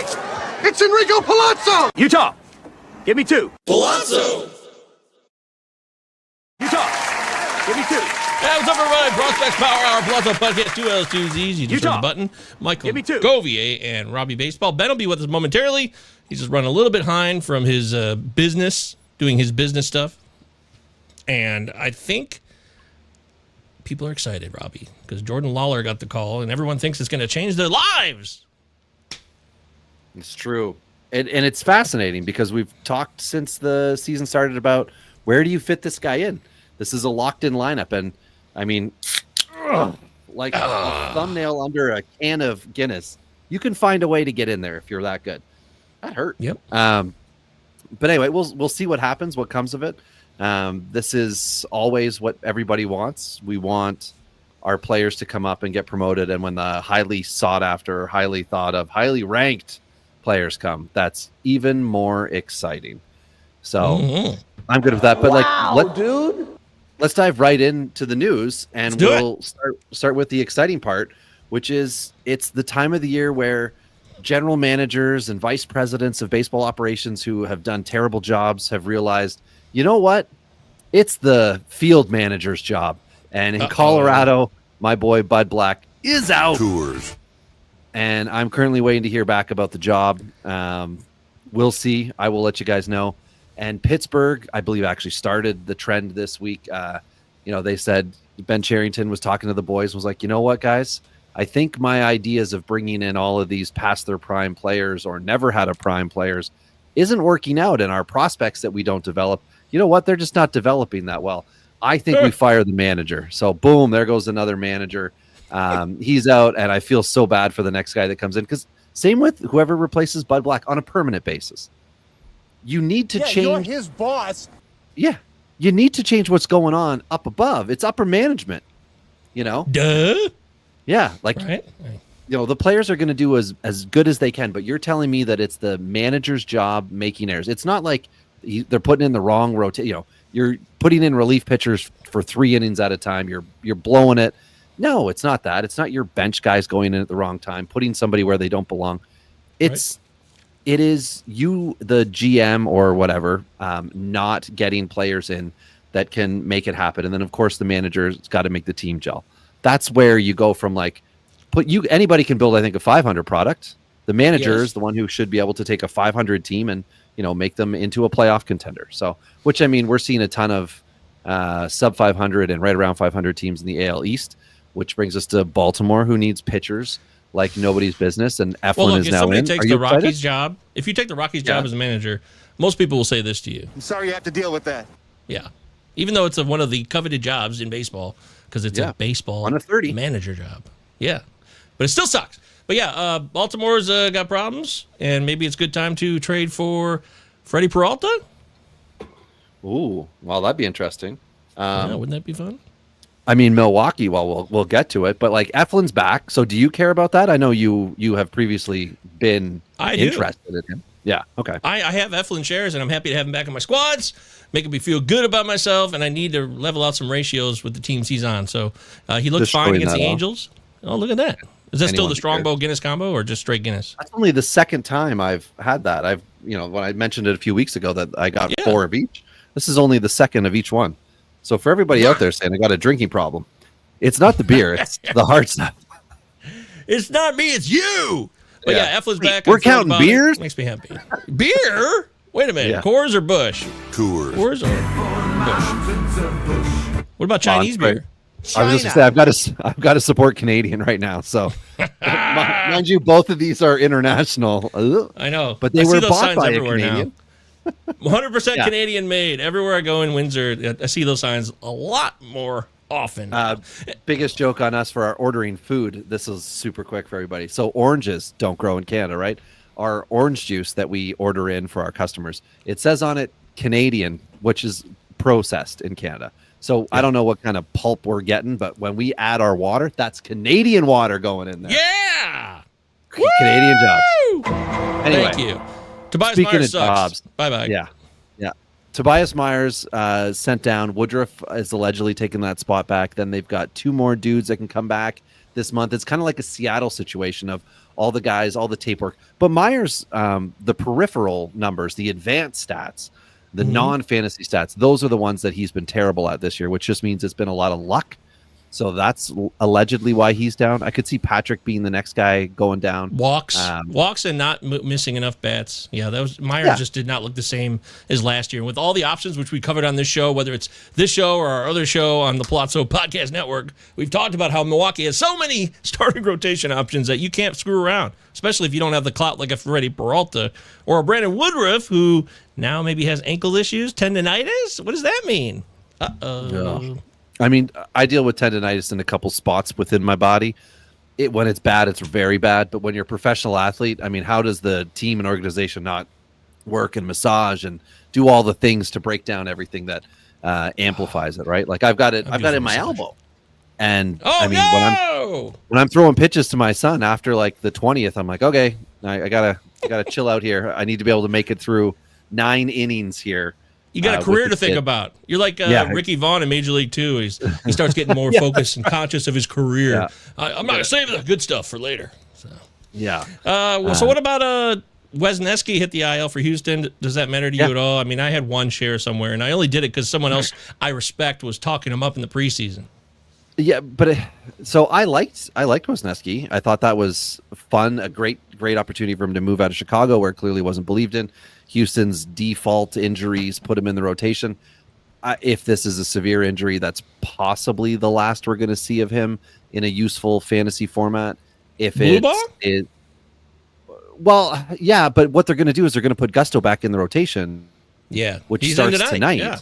strike! It's Enrico Pallazzo! Utah, give me 2. Pallazzo! Utah, give me 2. Hey, what's up, everybody? Prospects Power Hour, Pallazzo Podcast, 2 L's, 2 Z's. You just hit the button. Michael give me 2. Govier and Robbie Baseball. Ben will be with us momentarily. He's just running a little bit behind from his business, doing his business stuff. And I think people are excited, Robbie, because Jordan Lawlar got the call, and everyone thinks it's going to change their lives. It's true. And it's fascinating because we've talked since the season started about where do you fit this guy in? This is a locked-in lineup, and I mean, like a thumbnail under a can of Guinness. You can find a way to get in there if you're that good. That hurt. Yep. But anyway, we'll see what happens, what comes of it. This is always what everybody wants. We want our players to come up and get promoted, and when the highly sought after, highly thought of, highly ranked players come, that's even more exciting. So I'm good with that. But let's dive right into the news, and we'll start with the exciting part, which is it's the time of the year where general managers and vice presidents of baseball operations who have done terrible jobs have realized, you know what? It's the field manager's job. And in Colorado, my boy Bud Black is out. Tours. And I'm currently waiting to hear back about the job. We'll see. I will let you guys know. And Pittsburgh, I believe, actually started the trend this week. They said Ben Cherington was talking to the boys, was like, you know what, guys? I think my ideas of bringing in all of these past their prime players or never had a prime players isn't working out. And our prospects that we don't develop, you know what? They're just not developing that well. I think we fire the manager. So boom, there goes another manager. He's out, and I feel so bad for the next guy that comes in, because same with whoever replaces Bud Black on a permanent basis. You need to change. You're his boss. Yeah. You need to change what's going on up above. It's upper management, Duh. Yeah. Right. The players are going to do as good as they can, but you're telling me that it's the manager's job making errors. It's not like they're putting in the wrong rotation. You're putting in relief pitchers for 3 innings at a time. You're blowing it. No, it's not that. It's not your bench guys going in at the wrong time, putting somebody where they don't belong. It is you, the GM or whatever, not getting players in that can make it happen. And then, of course, the manager's got to make the team gel. That's where you go from anybody can build, I think, a 500 product. The manager is the one who should be able to take a 500 team and, make them into a playoff contender. So, which, I mean, we're seeing a ton of sub 500 and right around 500 teams in the AL East, which brings us to Baltimore, who needs pitchers like nobody's business, and Eflin is now in. If you take the Rockies job as a manager, most people will say this to you. I'm sorry you have to deal with that. Yeah. Even though it's one of the coveted jobs in baseball, because it's a baseball manager job. Yeah. But it still sucks. But yeah, Baltimore's got problems, and maybe it's a good time to trade for Freddie Peralta. Ooh, well, that'd be interesting. Wouldn't that be fun? I mean, Milwaukee, we'll get to it, but Eflin's back. So do you care about that? I know you have previously been interested in him. Yeah, okay. I have Eflin shares, and I'm happy to have him back in my squads, making me feel good about myself, and I need to level out some ratios with the teams he's on. So he looked fine against the Angels. Oh, look at that. Is that still the Strongbow Guinness combo or just straight Guinness? That's only the second time I've had that. When I mentioned it a few weeks ago that I got 4 of each. This is only the second of each one. So for everybody out there saying I got a drinking problem, it's not the beer, it's the hard stuff. It's not me, it's you. But Eflin's back. We're counting beers? Makes me happy. Beer? Wait a minute. Yeah. Coors or Busch? Coors. Coors or Busch? What about Chinese beer? China. I was just going to say, I've got to support Canadian right now. So, mind you, both of these are international. I know, but they were bought by a Canadian. 100% Canadian made. Everywhere I go in Windsor, I see those signs a lot more often. Biggest joke on us for our ordering food. This is super quick for everybody. So oranges don't grow in Canada, right? Our orange juice that we order in for our customers, it says on it Canadian, which is processed in Canada. So I don't know what kind of pulp we're getting, but when we add our water, that's Canadian water going in there. Yeah. Canadian jobs. Anyway, thank you. Tobias Myers sucks. Bye-bye. Yeah. Tobias Myers sent down. Woodruff is allegedly taking that spot back. Then they've got 2 more dudes that can come back this month. It's kind of like a Seattle situation of all the guys, all the tape work. But Myers, the peripheral numbers, the advanced stats, the non-fantasy stats, those are the ones that he's been terrible at this year, which just means it's been a lot of luck. So that's allegedly why he's down. I could see Patrick being the next guy going down. Walks and not missing enough bats. Yeah, that was Myers just did not look the same as last year. With all the options which we covered on this show, whether it's this show or our other show on the Pallazzo Podcast Network, we've talked about how Milwaukee has so many starting rotation options that you can't screw around, especially if you don't have the clout like a Freddie Peralta or a Brandon Woodruff, who now maybe has ankle issues, tendonitis. What does that mean? Yeah. I mean, I deal with tendonitis in a couple spots within my body. When it's bad, it's very bad. But when you're a professional athlete, I mean, how does the team and organization not work and massage and do all the things to break down everything that amplifies it, right? Like I've got it in my elbow. And when I'm throwing pitches to my son after like the 20th, I'm like, okay, I gotta chill out here. I need to be able to make it through 9 innings here. You got a career to think about. You're like Ricky Vaughn in Major League 2. He starts getting more focused and conscious of his career. Yeah. I'm not saving the good stuff for later. So. Yeah. So what about Wesneski hit the IL for Houston? Does that matter to you at all? I mean, I had one share somewhere, and I only did it because someone else I respect was talking him up in the preseason. Yeah, but so I liked Wesneski. I thought that was fun, a great opportunity for him to move out of Chicago, where it clearly wasn't believed in. Houston's default injuries put him in the rotation. If this is a severe injury, that's possibly the last we're going to see of him in a useful fantasy format. If well, yeah, but what they're going to do is they're going to put Gusto back in the rotation. Yeah, which starts tonight. Yeah.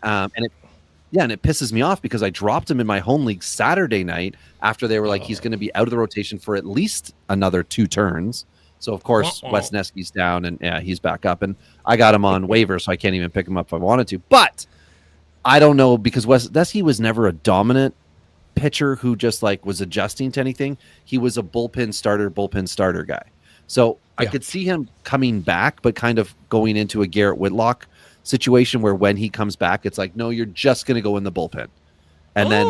And it pisses me off because I dropped him in my home league Saturday night after they were like, he's going to be out of the rotation for at least another 2 turns. So, of course, Wesneski's down, and he's back up. And I got him on waiver, so I can't even pick him up if I wanted to. But I don't know, because Wesneski was never a dominant pitcher who just like was adjusting to anything. He was a bullpen starter guy. So I could see him coming back, but kind of going into a Garrett Whitlock situation where when he comes back, it's like, no, you're just going to go in the bullpen. And then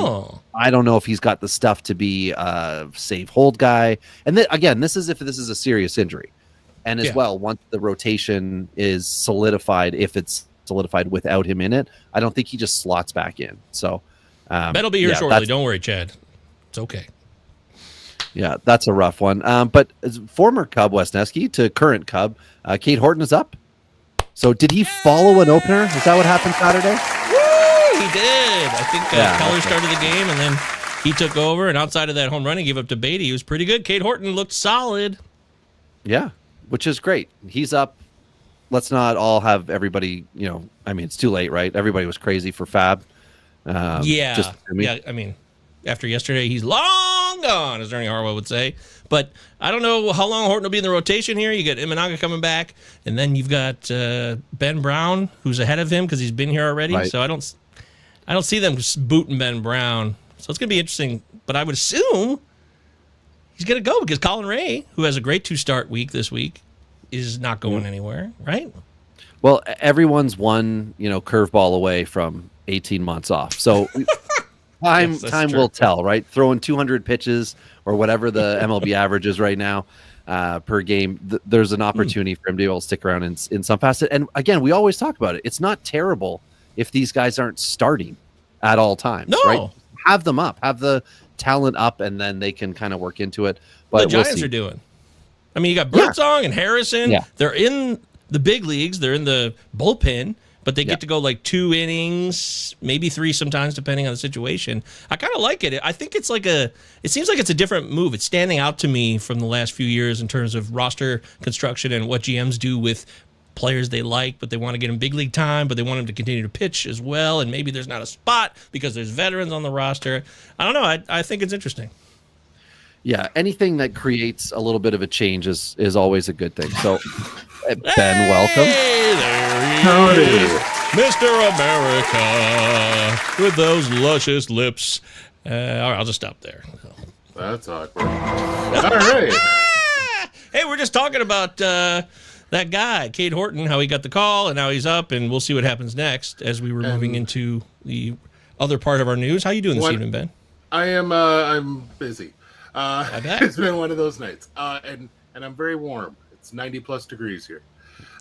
I don't know if he's got the stuff to be a save hold guy. And then again, this is if this is a serious injury. And as well, once the rotation is solidified, if it's solidified without him in it, I don't think he just slots back in. So that'll be here shortly. Don't worry, Chad. It's okay. Yeah, that's a rough one. But as former Cub Wesneski to current Cub, Cade Horton is up. So did he follow an opener? Is that what happened Saturday? He did. I think Keller started the game, and then he took over. And outside of that home run he gave up to Beatty, he was pretty good. Cade Horton looked solid. Yeah, which is great. He's up. Let's not all have everybody, I mean, it's too late, right? Everybody was crazy for Fab. I mean, after yesterday, he's long gone, as Ernie Harwell would say. But I don't know how long Horton will be in the rotation here. You got Imanaga coming back, and then you've got Ben Brown, who's ahead of him because he's been here already. Right. So I don't see them booting Ben Brown. So it's going to be interesting. But I would assume he's going to go because Colin Ray, who has a great 2-start week this week, is not going anywhere, right? Well, everyone's one, curveball away from 18 months off. So time will tell, right? Throwing 200 pitches or whatever the MLB average is right now per game, there's an opportunity for him to be able to stick around in some facet. And again, we always talk about it. It's not terrible if these guys aren't starting at all times, right? Have them up, have the talent up, and then they can kind of work into it. But the Giants are doing. I mean, you got Birdsong and Harrison. Yeah. They're in the big leagues. They're in the bullpen, but they get to go like 2 innings, maybe 3 sometimes, depending on the situation. I kind of like it. I think it seems like it's a different move. It's standing out to me from the last few years in terms of roster construction and what GMs do with players they like, but they want to get them big league time, but they want them to continue to pitch as well. And maybe there's not a spot because there's veterans on the roster. I don't know. I think it's interesting. Yeah, anything that creates a little bit of a change is always a good thing. So, Ben, welcome. There he is, Mr. America, with those luscious lips. All right, I'll just stop there. That's awkward. All right. Hey, we're just talking about that guy, Cade Horton, how he got the call, and now he's up, and we'll see what happens next as we were moving into the other part of our news. How you doing this evening, Ben? I am. I'm busy. I bet. It's been one of those nights. And I'm very warm. It's 90 plus degrees here.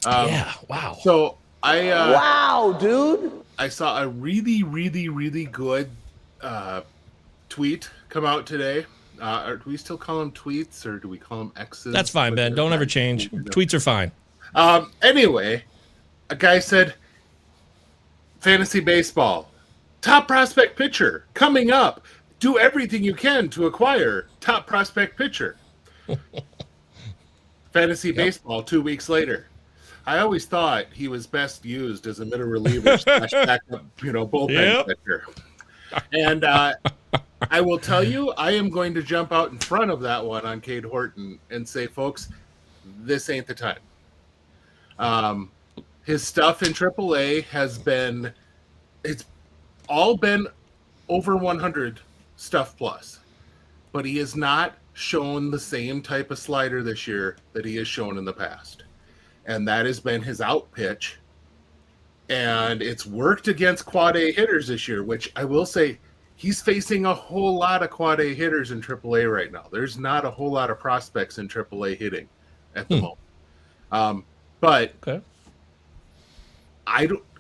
Yeah. Wow. So Wow, dude. I saw a really, really, really good tweet come out today. Do we still call them tweets, or do we call them X's? That's fine, Ben. Don't ever change. Tweets are fine. Anyway, a guy said, fantasy baseball, top prospect pitcher coming up. Do everything you can to acquire top prospect pitcher. Fantasy baseball 2 weeks later. I always thought he was best used as a middle reliever / backup, bullpen pitcher. And I will tell you, I am going to jump out in front of that one on Cade Horton and say, folks, this ain't the time. His stuff in AAA it's all been over 100 stuff plus, but he has not shown the same type of slider this year that he has shown in the past. And that has been his out pitch. And it's worked against quad A hitters this year, which I will say he's facing a whole lot of quad A hitters in AAA right now. There's not a whole lot of prospects in AAA hitting at the moment. But Okay.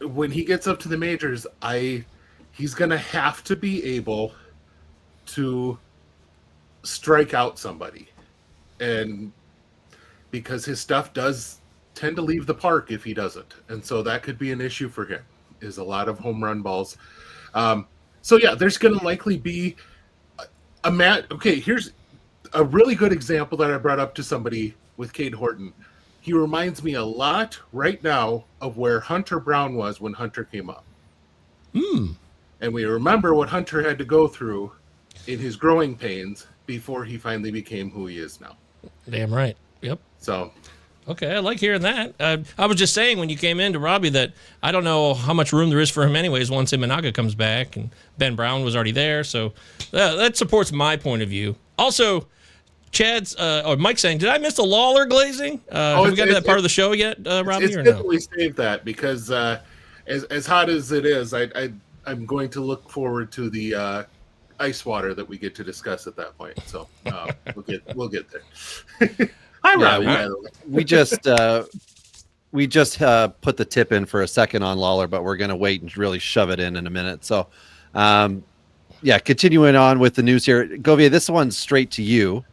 when he gets up to the majors, he's going to have to be able to strike out somebody. And because his stuff does tend to leave the park if he doesn't. And so that could be an issue for him, is a lot of home run balls. So yeah, there's going to likely be a match. Okay, here's a really good example that I brought up to somebody with Cade Horton. He reminds me a lot right now of where Hunter Brown was when Hunter came up. And we remember what Hunter had to go through in his growing pains before he finally became who he is now. Damn right. Yep. So... Okay, I like hearing that. I was just saying when you came in to Robbie that I don't know how much room there is for him anyways once Imanaga comes back, and Ben Brown was already there, so that supports my point of view. Also, Chad's or Mike saying, did I miss the Lawlar glazing? Have we got to that part of the show yet, Robbie? It's or definitely saved that because as hot as it is, I'm going to look forward to the ice water that we get to discuss at that point. So we'll get there. Hi, Robbie. Yeah, we just put the tip in for a second on Lawlar, but we're going to wait and really shove it in a minute. So, continuing on with the news here, Govier, this one's straight to you.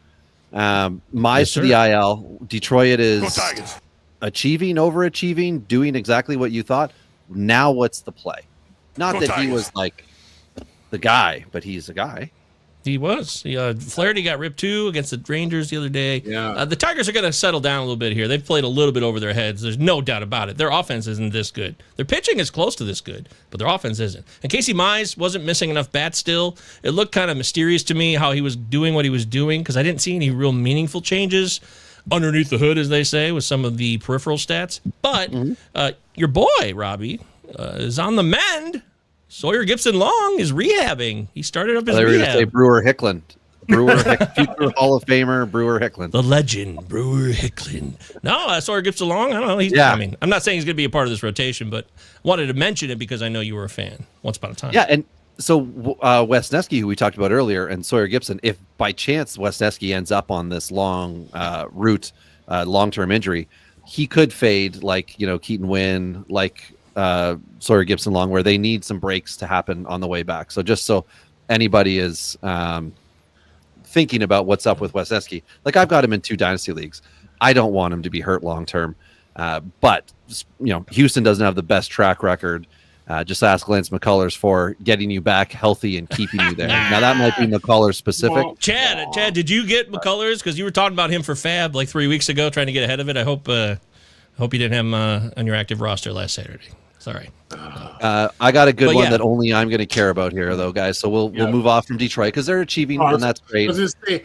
Mize to the IL. Detroit is overachieving, doing exactly what you thought. Now, what's the play? Not that he was like the guy, but he's a guy. He was. Flaherty got ripped too against the Rangers the other day. Yeah. The Tigers are going to settle down a little bit here. They've played a little bit over their heads. There's no doubt about it. Their offense isn't this good. Their pitching is close to this good, but their offense isn't. And Casey Mize wasn't missing enough bats still. It looked kind of mysterious to me how he was doing what he was doing because I didn't see any real meaningful changes underneath the hood, as they say, with some of the peripheral stats. But your boy, Robbie, is on the mend. Sawyer Gibson-Long is rehabbing. He started up his They were going to say rehab. Brewer Hicklin. Future Hall of Famer Brewer Hicklin. The legend, Brewer Hicklin. No, Sawyer Gibson-Long, I don't know. I mean, I'm not saying he's going to be a part of this rotation, but wanted to mention it because I know you were a fan once upon a time. Yeah, and so Wesneski, who we talked about earlier, and Sawyer Gibson, if by chance Wesneski ends up on this long route, long-term injury, he could fade like, Keaton Wynn, like Sawyer Gibson-Long, where they need some breaks to happen on the way back. So just so anybody is thinking about what's up with Wesneski, like I've got him in 2 dynasty leagues. I don't want him to be hurt long-term. But, Houston doesn't have the best track record. Just ask Lance McCullers for getting you back healthy and keeping you there. Now, that might be McCullers specific. Chad, did you get McCullers? Because you were talking about him for Fab like 3 weeks ago, trying to get ahead of it. I hope you didn't have him on your active roster last Saturday. Sorry. I got a good one that only I'm going to care about here, though, guys. So we'll move off from Detroit because they're achieving, and that's great. I was going to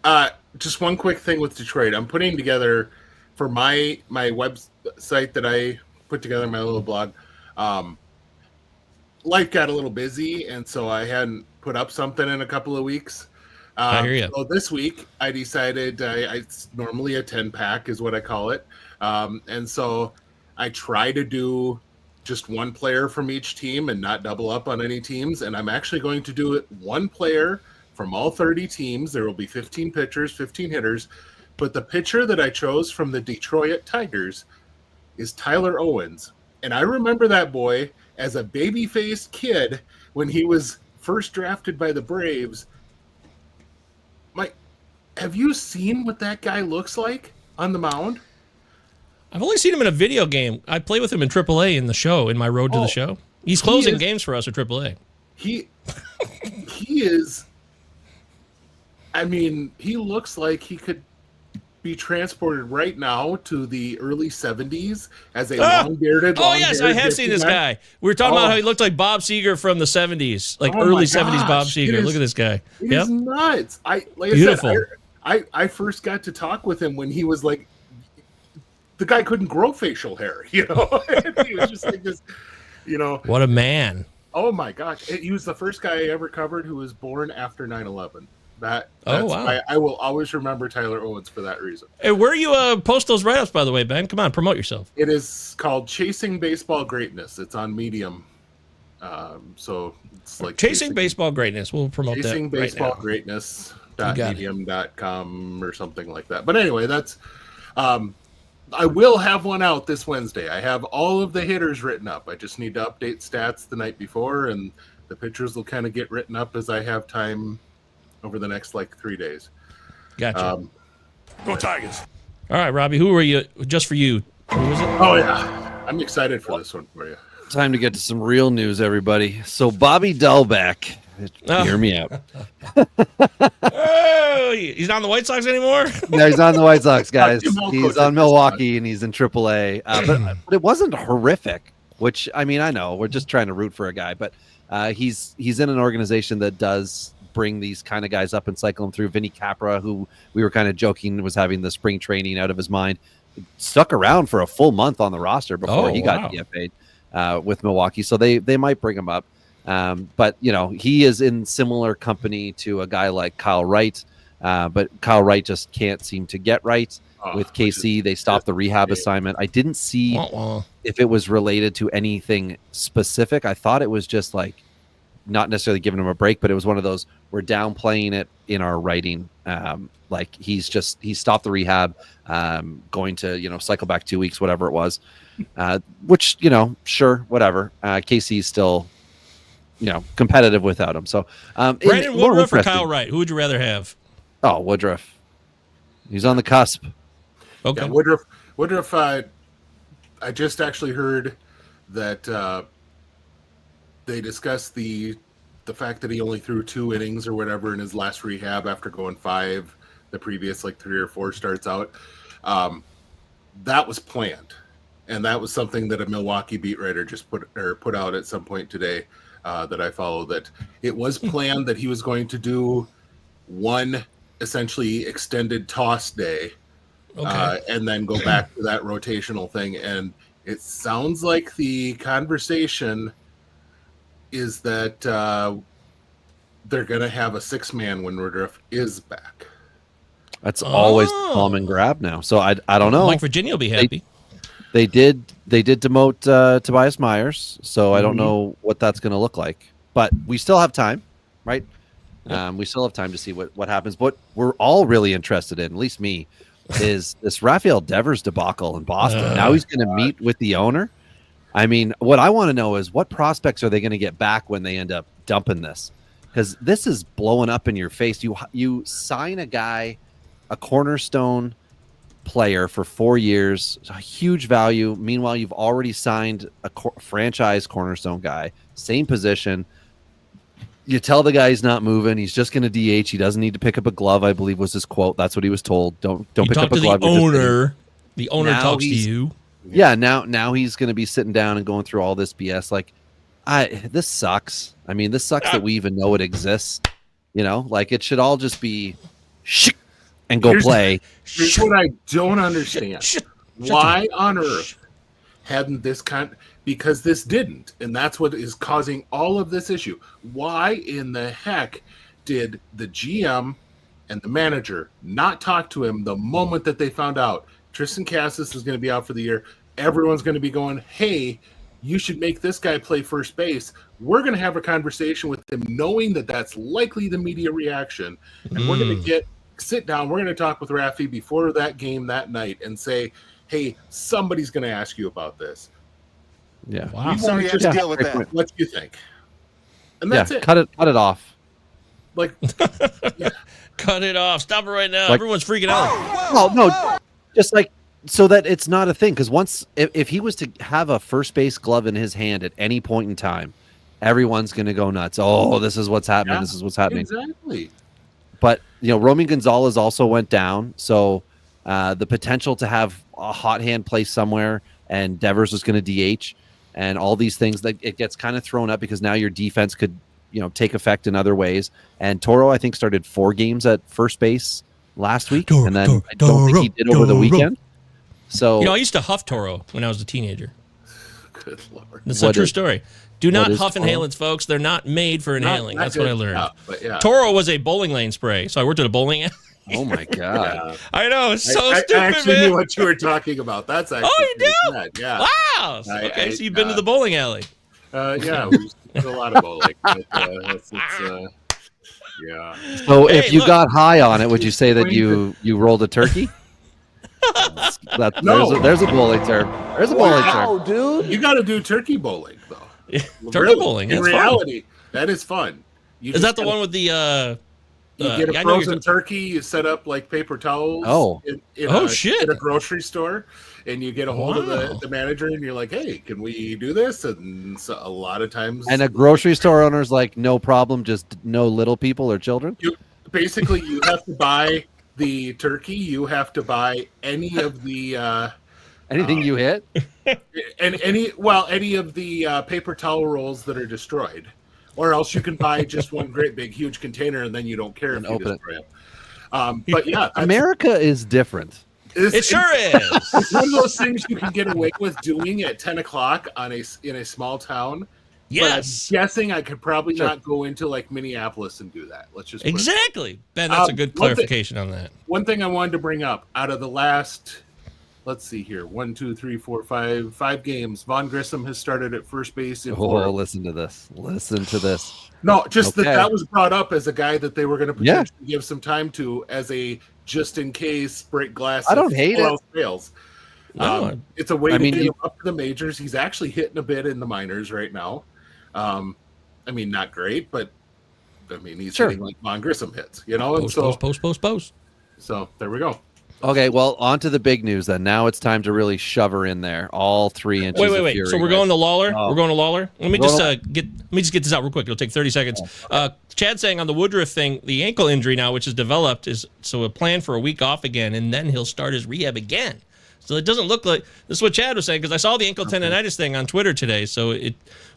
say, just one quick thing with Detroit. I'm putting together for my website that I put together, my little blog. Life got a little busy, and so I hadn't put up something in a couple of weeks. I hear you. So this week, I decided it's normally a 10-pack is what I call it. And so I try to do just one player from each team and not double up on any teams. And I'm actually going to do it one player from all 30 teams. There will be 15 pitchers, 15 hitters. But the pitcher that I chose from the Detroit Tigers is Tyler Owens. And I remember that boy as a baby-faced kid when he was first drafted by the Braves. Mike, have you seen what that guy looks like on the mound? I've only seen him in a video game. I play with him in AAA in the show, in my road to the show. He's closing games for us at AAA. He is, I mean, he looks like he could be transported right now to the early 70s as a long-bearded. Oh, yes, I have seen this guy. We were talking about how he looked like Bob Seger from the 70s, like early 70s Bob Seger. Look at this guy. He's nuts. Beautiful. I first got to talk with him when he was like, the guy couldn't grow facial hair, you know? He was just like this, you know. What a man. Oh, my gosh. He was the first guy I ever covered who was born after 9/11. That's why I will always remember Tyler Owens for that reason. Hey, where you post those write-ups, by the way, Ben? Come on, promote yourself. It is called Chasing Baseball Greatness. It's on Medium. So it's like Chasing Baseball Greatness. We'll promote that Chasing Baseball right now. Greatness.medium.com or something like that. But anyway, that's I will have one out this Wednesday. I have all of the hitters written up. I just need to update stats the night before, and the pitchers will kind of get written up as I have time over the next 3 days. Gotcha. Go Tigers. All right, Robbie, who were you? Just for you. Who was it? Oh, yeah. I'm excited for this one for you. Time to get to some real news, everybody. So Bobby Dahlbeck, hear me out. Oh, he's not on the White Sox anymore? No, he's on the White Sox, guys. He's on Milwaukee, and he's in AAA. But it wasn't horrific, which, I mean, I know. We're just trying to root for a guy. But he's in an organization that does bring these kind of guys up and cycle them through. Vinny Capra, who we were kind of joking was having the spring training out of his mind, stuck around for a full month on the roster before he got DFA'd with Milwaukee. So they might bring him up. But, you know, he is in similar company to a guy like Kyle Wright. But Kyle Wright just can't seem to get right. With KC, they stopped the rehab assignment. I didn't see if it was related to anything specific. I thought it was just like not necessarily giving him a break, but it was one of those, we're downplaying it in our writing. Like he stopped the rehab, going to, you know, cycle back 2 weeks, whatever it was, which, you know, sure, whatever. KC's still, you know, competitive without him. So, Brandon Woodruff or Kyle Wright? Who would you rather have? Oh, Woodruff. He's on the cusp. Okay. Yeah, Woodruff. I just actually heard that they discussed the fact that he only threw 2 innings or whatever in his last rehab after going 5 the previous 3 or 4 starts out. That was planned, and that was something that a Milwaukee beat writer just put out at some point today that I follow. That it was planned that he was going to do one essentially extended toss day, and then go back to that rotational thing. And it sounds like the conversation is that they're going to have a 6-man when Woodruff is back. That's always the common grab now. So I don't know. Mike Virginia will be happy. They did demote Tobias Myers, so I don't know what that's going to look like. But we still have time, right? We still have time to see what happens. What we're all really interested in, at least me, is this Rafael Devers debacle in Boston. Now he's going to meet with the owner. I mean, what I want to know is what prospects are they going to get back when they end up dumping this? Because this is blowing up in your face. You sign a guy, a cornerstone player for 4 years, a huge value. Meanwhile, you've already signed a franchise cornerstone guy, same position. You tell the guy he's not moving. He's just going to DH. He doesn't need to pick up a glove, I believe was his quote. That's what he was told. Don't pick up a glove. The owner talks to you. Yeah, now he's going to be sitting down and going through all this BS. Like, this sucks. I mean, this sucks that we even know it exists. You know, like it should all just be and go play. Here's what I don't understand. Why on earth hadn't this because this didn't, and that's what is causing all of this issue. Why in the heck did the GM and the manager not talk to him the moment that they found out Tristan Cassis is going to be out for the year? Everyone's going to be going, hey, you should make this guy play first base. We're going to have a conversation with him, knowing that that's likely the media reaction. And we're going to sit down. We're going to talk with Rafi before that game that night and say, hey, somebody's going to ask you about this. Yeah. Wow. So you have to deal with that. What do you think? And that's it. Cut it off. Like, yeah. Cut it off. Stop it right now. Like- Everyone's freaking out. Well, no, just like so that it's not a thing. Because once, if he was to have a first base glove in his hand at any point in time, everyone's going to go nuts. Oh, this is what's happening. Yeah, This is what's happening. Exactly. But Romy Gonzalez also went down, so the potential to have a hot hand place somewhere, and Devers was going to DH, and all these things, that it gets kind of thrown up because now your defense could take effect in other ways. And Toro, I think, started 4 games at first base last week, and then I don't think he did over the weekend. So I used to huff Toro when I was a teenager. Good Lord. That's a true story. Do not huff Toro? inhalants, folks. They're not made for inhaling. That's what I learned. Yeah, but yeah. Toro was a bowling lane spray, so I worked at a bowling alley. Oh my god! I know, it's so I stupid, actually man. knew what you were talking about. That's actually you do? pretty sad. Yeah. Wow. Okay, so you've been to the bowling alley. Yeah, we used to do a lot of bowling. But, yeah. So Hey, if you look. got high on it, would you say that you rolled a turkey? No. There's a bowling term. There's a bowling term. Wow, dude. You got to do turkey bowling, though. Turkey bowling. In That's fun. reality, that is fun. Is that the one with the You get I a know you're frozen turkey. You set up like paper towels. Oh. Shit. In a grocery store, and you get a hold Wow. of the manager, and you're like, "Hey, can we do this?" And so a lot of times, And a grocery store owner's like, no problem, just no little people or children. you have to buy the turkey. You have to buy any of the Anything you hit? any of the paper towel rolls that are destroyed. Or else you can buy just one great big huge container, and then you don't care if you open it. destroy them. But yeah, America is different. It sure is. It's one of those things you can get away with doing at 10 o'clock in a small town. Yes. But I'm guessing I could probably not go into like Minneapolis and do that. Let's just put it- Exactly. Ben, that's a good one thing- clarification on that. One thing I wanted to bring up out of the last, let's see here, 1, 2, 3, 4, 5 games. Vaughn Grissom has started at first base. Listen to this. Listen to this. No, just Okay. that was brought up as a guy that they were going to potentially give some time to as a just in case break glass. I don't hate it. Fails. No, It's a way I to mean, get you- him up to the majors. He's actually hitting a bit in the minors right now. I mean, not great, but I mean, he's hitting like Vaughn Grissom hits, and post. so there we go. Okay, well, on to the big news then. Now it's time to really shove her in there. All 3 inches. Wait. Of fury, So we're right? going to Lawlar. Oh. We're going to Lawlar. Let me We're just going get this out real quick. It'll take 30 seconds. Chad saying on the Woodruff thing, the ankle injury now, which is developed, is so a plan for a week off again, and then he'll start his rehab again. So it doesn't look like this is what Chad was saying, because I saw the ankle tendonitis thing on Twitter today. So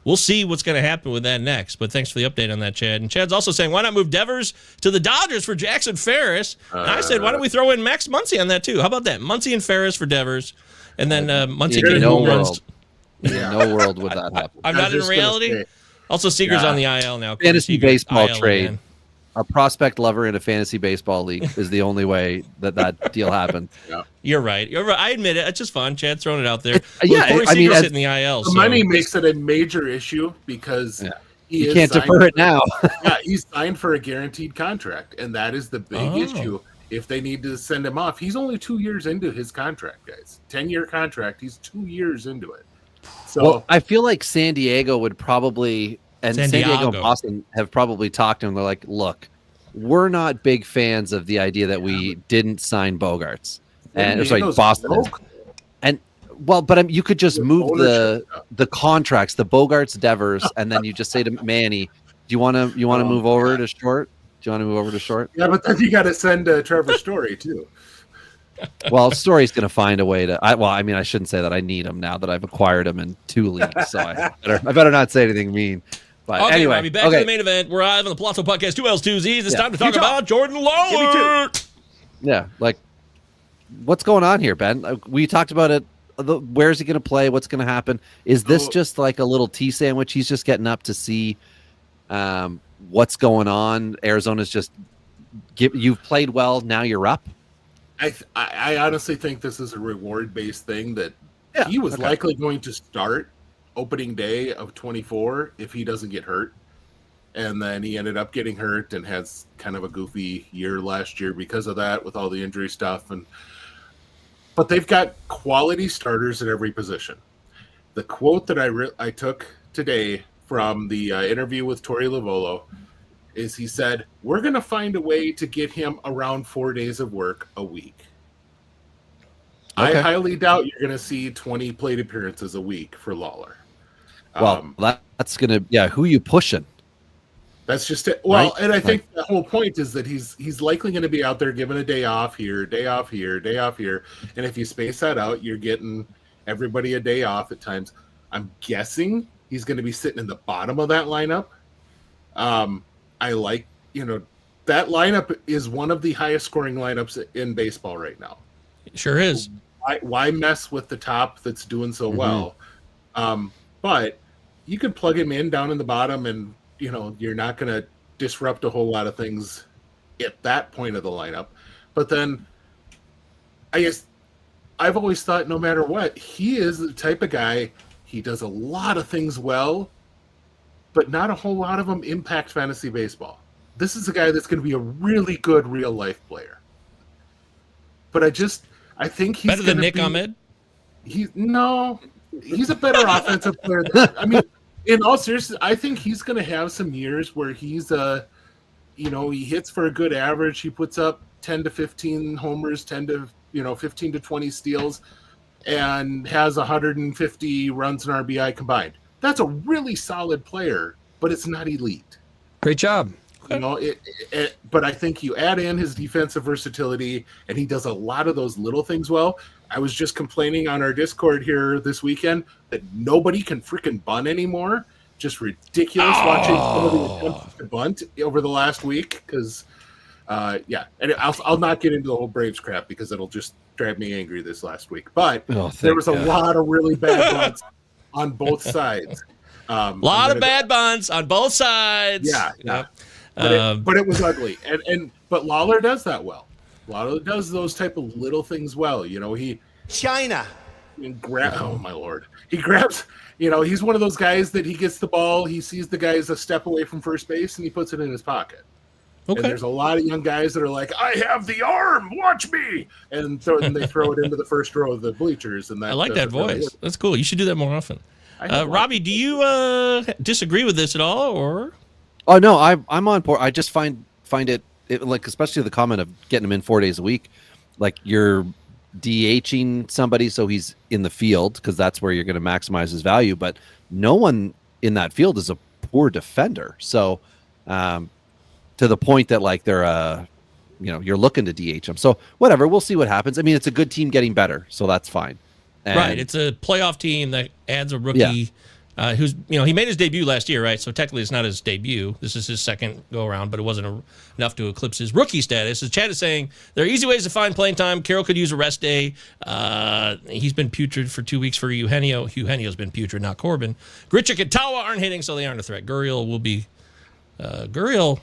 we'll see what's going to happen with that next. But thanks for the update on that, Chad. And Chad's also saying, why not move Devers to the Dodgers for Jackson Ferris? And I said, why don't we throw in Max Muncy on that too? How about that? Muncy and Ferris for Devers, and then Muncy In getting no home runs. world. In no world would that happen. I'm I was not in just gonna reality. say, Also, Seager's Yeah. on the IL now. Fantasy Seager, baseball IL trade. again. A prospect lover in a fantasy baseball league is the only way that deal happened. You're right. I admit it. It's just fun. Chad's throwing it out there. Yeah, Corey I mean, Seager's as- hitting the IL. The So. money makes it a major issue because he You is can't signed defer it now. Yeah, he's signed for a guaranteed contract, and that is the big Oh. issue. If they need to send him off, he's only 2 years into his contract, guys. 10-year contract. He's 2 years into it. So Well, I feel like San Diego would probably, and San Diego and Diego. Boston have probably talked to him. They're like, look, we're not big fans of the idea that we didn't sign Bogarts. And sorry, Diego's Boston. is. broke. And well, but you could just With move ownership, the contracts, the Bogarts, Devers, and then you just say to Manny, "Do you want to move over to short? Do you want to move over to short?" Yeah, but then you got to send Trevor Story too. Well, Story's going to find a way to. I mean, I shouldn't say that. I need him now that I've acquired him in 2 leagues, so I better not say anything mean. But Okay, anyway, Robbie, back to the main event. We're live on the Pallazzo Podcast, 2 L's, 2 Z's. It's time to talk about Jordan Lawlar. yeah, like what's going on here, Ben? We talked about it. Where's he going to play? What's going to happen? Is this just like a little tea sandwich? He's just getting up to see what's going on. Arizona's just you've played well. Now you're up. I honestly think this is a reward-based thing that he was likely going to start opening day of 24 if he doesn't get hurt. And then he ended up getting hurt and has kind of a goofy year last year because of that, with all the injury stuff. But they've got quality starters at every position. The quote that I took today from the interview with Torey Lovullo is he said, "We're going to find a way to get him around 4 days of work a week." Okay. I highly doubt you're going to see 20 plate appearances a week for Lawlar. Well, that's going to, yeah, who you pushing? That's just it. Well, Right? and I think the whole point is that he's likely going to be out there giving a day off here, day off here, day off here. And if you space that out, you're getting everybody a day off at times. I'm guessing he's going to be sitting in the bottom of that lineup. I like, that lineup is one of the highest scoring lineups in baseball right now. It sure is. Why mess with the top that's doing so well? But you could plug him in down in the bottom, and you're not going to disrupt a whole lot of things at that point of the lineup. But then I guess I've always thought, no matter what, he is the type of guy, he does a lot of things well, but not a whole lot of them impact fantasy baseball. This is a guy that's going to be a really good real life player. But I think he's better than Nick Ahmed. He's a better offensive player. In all seriousness, I think he's going to have some years where he's he hits for a good average. He puts up 10 to 15 homers, 10 to 15 to 20 steals, and has 150 runs and RBI combined. That's a really solid player, but it's not elite. Great job. But I think you add in his defensive versatility, and he does a lot of those little things well. I was just complaining on our Discord here this weekend that nobody can freaking bunt anymore. Just ridiculous watching some of the attempts to bunt over the last week. Because, and I'll not get into the whole Braves crap because it'll just drive me angry this last week. But there was a lot of really bad bunts on both sides. A lot of bad bunts on both sides. Yeah. Yep. But it was ugly. But Lawlar does that well. Lawlar does those type of little things well. China. Oh my Lord. He grabs, he's one of those guys that he gets the ball, he sees the guys a step away from first base, and he puts it in his pocket. Okay. And there's a lot of young guys that are like, I have the arm, watch me. And they throw it into the first row of the bleachers. And I like that voice. Really, that's cool. You should do that more often. Robbie, do you disagree with this at all, or? Oh no, I'm on board. I just find it like, especially the comment of getting him in 4 days a week, like you're DHing somebody so he's in the field because that's where you're going to maximize his value. But no one in that field is a poor defender. So to the point that like they're you're looking to DH him. So whatever, we'll see what happens. I mean, it's a good team getting better, so that's fine. Right, it's a playoff team that adds a rookie. Yeah. Who's he made his debut last year, right? So technically it's not his debut. This is his second go around, but it wasn't enough to eclipse his rookie status. As Chad is saying, there are easy ways to find playing time. Carroll could use a rest day. He's been putrid for 2 weeks for Eugenio. Eugenio's been putrid, not Corbin. Gritchick and Tawa aren't hitting, so they aren't a threat. Gurriel will be. Gurriel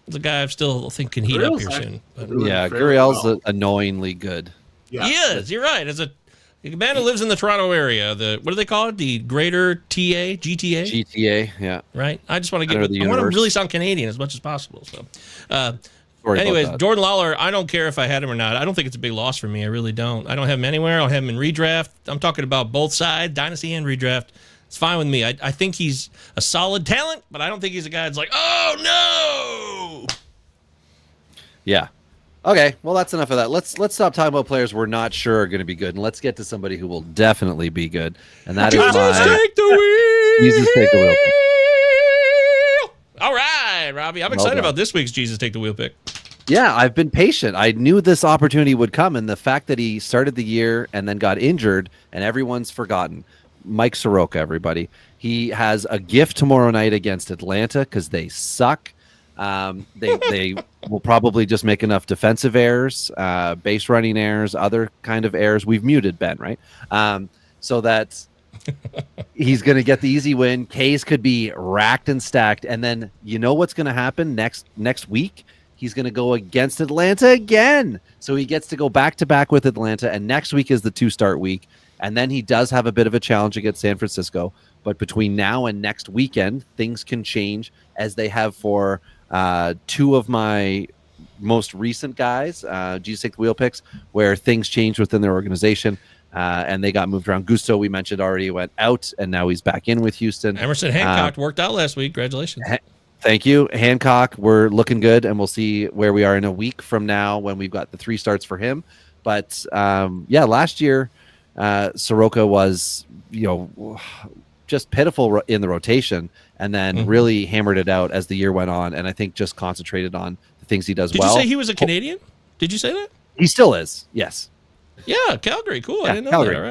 is a guy I still think can heat up here soon. But, Gurriel's annoyingly good. Yeah. He is. You're right. As a man who lives in the Toronto area, what do they call it? The Greater GTA? GTA, yeah. Right? I just want to I want to really sound Canadian as much as possible. So, anyways, Jordan Lawlar, I don't care if I had him or not. I don't think it's a big loss for me. I really don't. I don't have him anywhere. I'll have him in redraft. I'm talking about both sides, Dynasty and redraft. It's fine with me. I think he's a solid talent, but I don't think he's a guy that's like, oh, no! Yeah. Okay, well, that's enough of that. Let's stop talking about players we're not sure are going to be good, and let's get to somebody who will definitely be good, and that is take the wheel. Jesus take the wheel. All right, Robbie, I'm excited about this week's Jesus take the wheel pick. Yeah, I've been patient. I knew this opportunity would come, and the fact that he started the year and then got injured, and everyone's forgotten. Mike Soroka, everybody. He has a gift tomorrow night against Atlanta because they suck. They will probably just make enough defensive errors, base running errors, other kind of errors. We've muted Ben, right? So that he's going to get the easy win. K's could be racked and stacked. And then you know what's going to happen next week? He's going to go against Atlanta again. So he gets to go back-to-back with Atlanta. And next week is the 2-start week. And then he does have a bit of a challenge against San Francisco. But between now and next weekend, things can change, as they have for two of my most recent guys, G6 wheel picks, where things changed within their organization. And they got moved around. Gusto, we mentioned, already went out, and now he's back in with Houston. Emerson Hancock worked out last week. Congratulations. Thank you. Hancock, we're looking good, and we'll see where we are in a week from now when we've got the 3 starts for him. But, last year, Soroka was, just pitiful in the rotation, and then really hammered it out as the year went on, and I think just concentrated on the things he does well. Did you say he was a Canadian? Did you say that? He still is, yes. Yeah, Calgary. Cool. Yeah, I didn't know Calgary. that.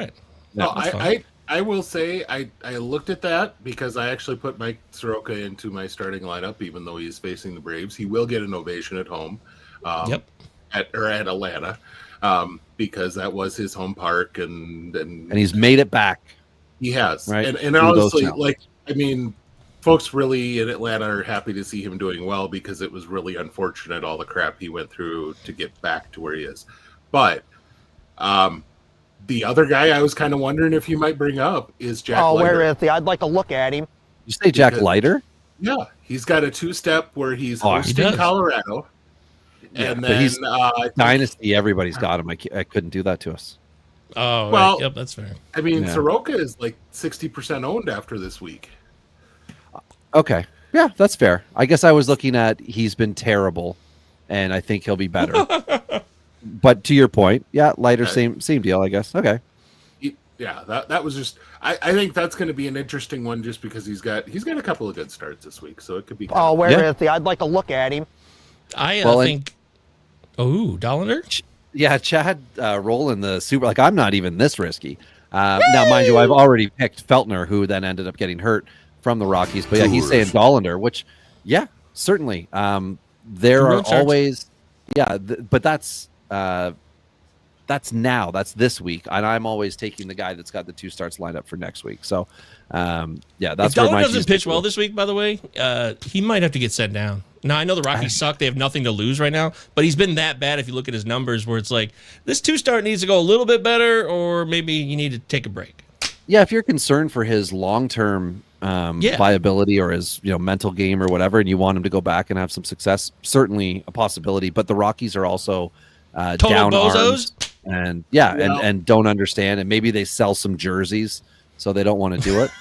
All right. No, I will say I looked at that because I actually put Mike Soroka into my starting lineup, even though he's facing the Braves. He will get an ovation at home, at Atlanta, because that was his home park, and he's made it back. He has, right? And honestly, folks really in Atlanta are happy to see him doing well, because it was really unfortunate all the crap he went through to get back to where he is. But the other guy I was kind of wondering if you might bring up is Jack Leiter. Where is he? I'd like to look at him. You say Jack Leiter? Yeah, he's got a 2-step where he's he hosting does. Colorado. Yeah, and but then he's Dynasty, everybody's got him. I couldn't do that to us. Oh, Well, right. Yep, that's fair. I mean, Soroka is like 60% owned after this week. Okay. Yeah, that's fair. I guess I was looking at he's been terrible, and I think he'll be better. But to your point, Leiter, same deal, I guess. Okay. Yeah, that was just. I think that's going to be an interesting one, just because he's got a couple of good starts this week, so it could be. Where is he? I'd like to look at him. I think. Dollander? Yeah, Chad rolling the super. I'm not even this risky. Now, mind you, I've already picked Feltner, who then ended up getting hurt from the Rockies. But yeah, he's saying Dollander, which, certainly. There are always, but that's now. That's this week, and I'm always taking the guy that's got the 2 starts lined up for next week. So, that's if where Dollander my doesn't pitch well this week, by the way, he might have to get sent down. Now, I know the Rockies suck. They have nothing to lose right now, but he's been that bad if you look at his numbers, where it's like, this 2-start needs to go a little bit better, or maybe you need to take a break. Yeah, if you're concerned for his long-term viability or his mental game or whatever, and you want him to go back and have some success, certainly a possibility. But the Rockies are also down arms and don't understand, and maybe they sell some jerseys, so they don't want to do it.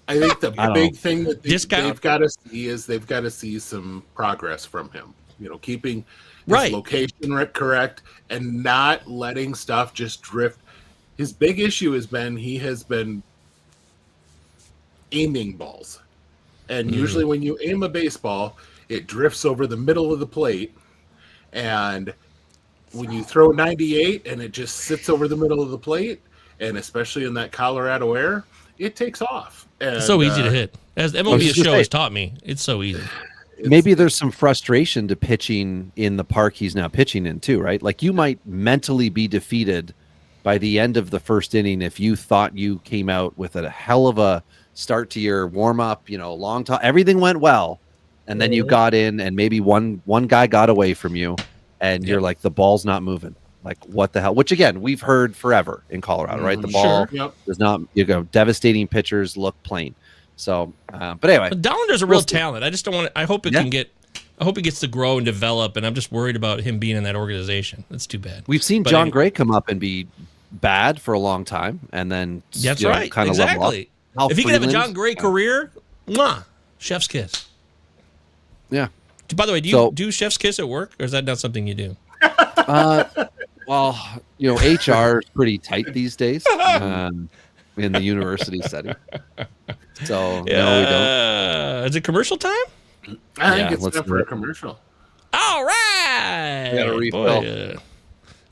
I think the big thing that they've got to see is they've got to see some progress from him. Keeping his location correct and not letting stuff just drift. His big issue he has been aiming balls. And usually when you aim a baseball, it drifts over the middle of the plate. And when you throw 98 and it just sits over the middle of the plate, and especially in that Colorado air, it takes off. And, it's so easy to hit. As the MLB show has taught me, it's so easy. Maybe there's some frustration to pitching in the park he's now pitching in too, right? Like, you might mentally be defeated by the end of the first inning if you thought you came out with a hell of a start to your warm-up, long time, everything went well, and then you got in and maybe one guy got away from you, and you're like, the ball's not moving. Like, what the hell? Which, again, we've heard forever in Colorado, right? The ball does not, devastating pitchers look plain. So, but anyway. But Dollander's a real talent. I just don't want to, I hope it can get, I hope he gets to grow and develop, and I'm just worried about him being in that organization. That's too bad. We've seen John Gray come up and be bad for a long time, and then that's right, kind of exactly. If he could have a John Gray career, chef's kiss. Yeah. By the way, do you do chef's kiss at work, or is that not something you do? Well, HR is pretty tight these days in the university setting. So no, we don't. Is it commercial time? I think it's time for a commercial. All right. You got a refill.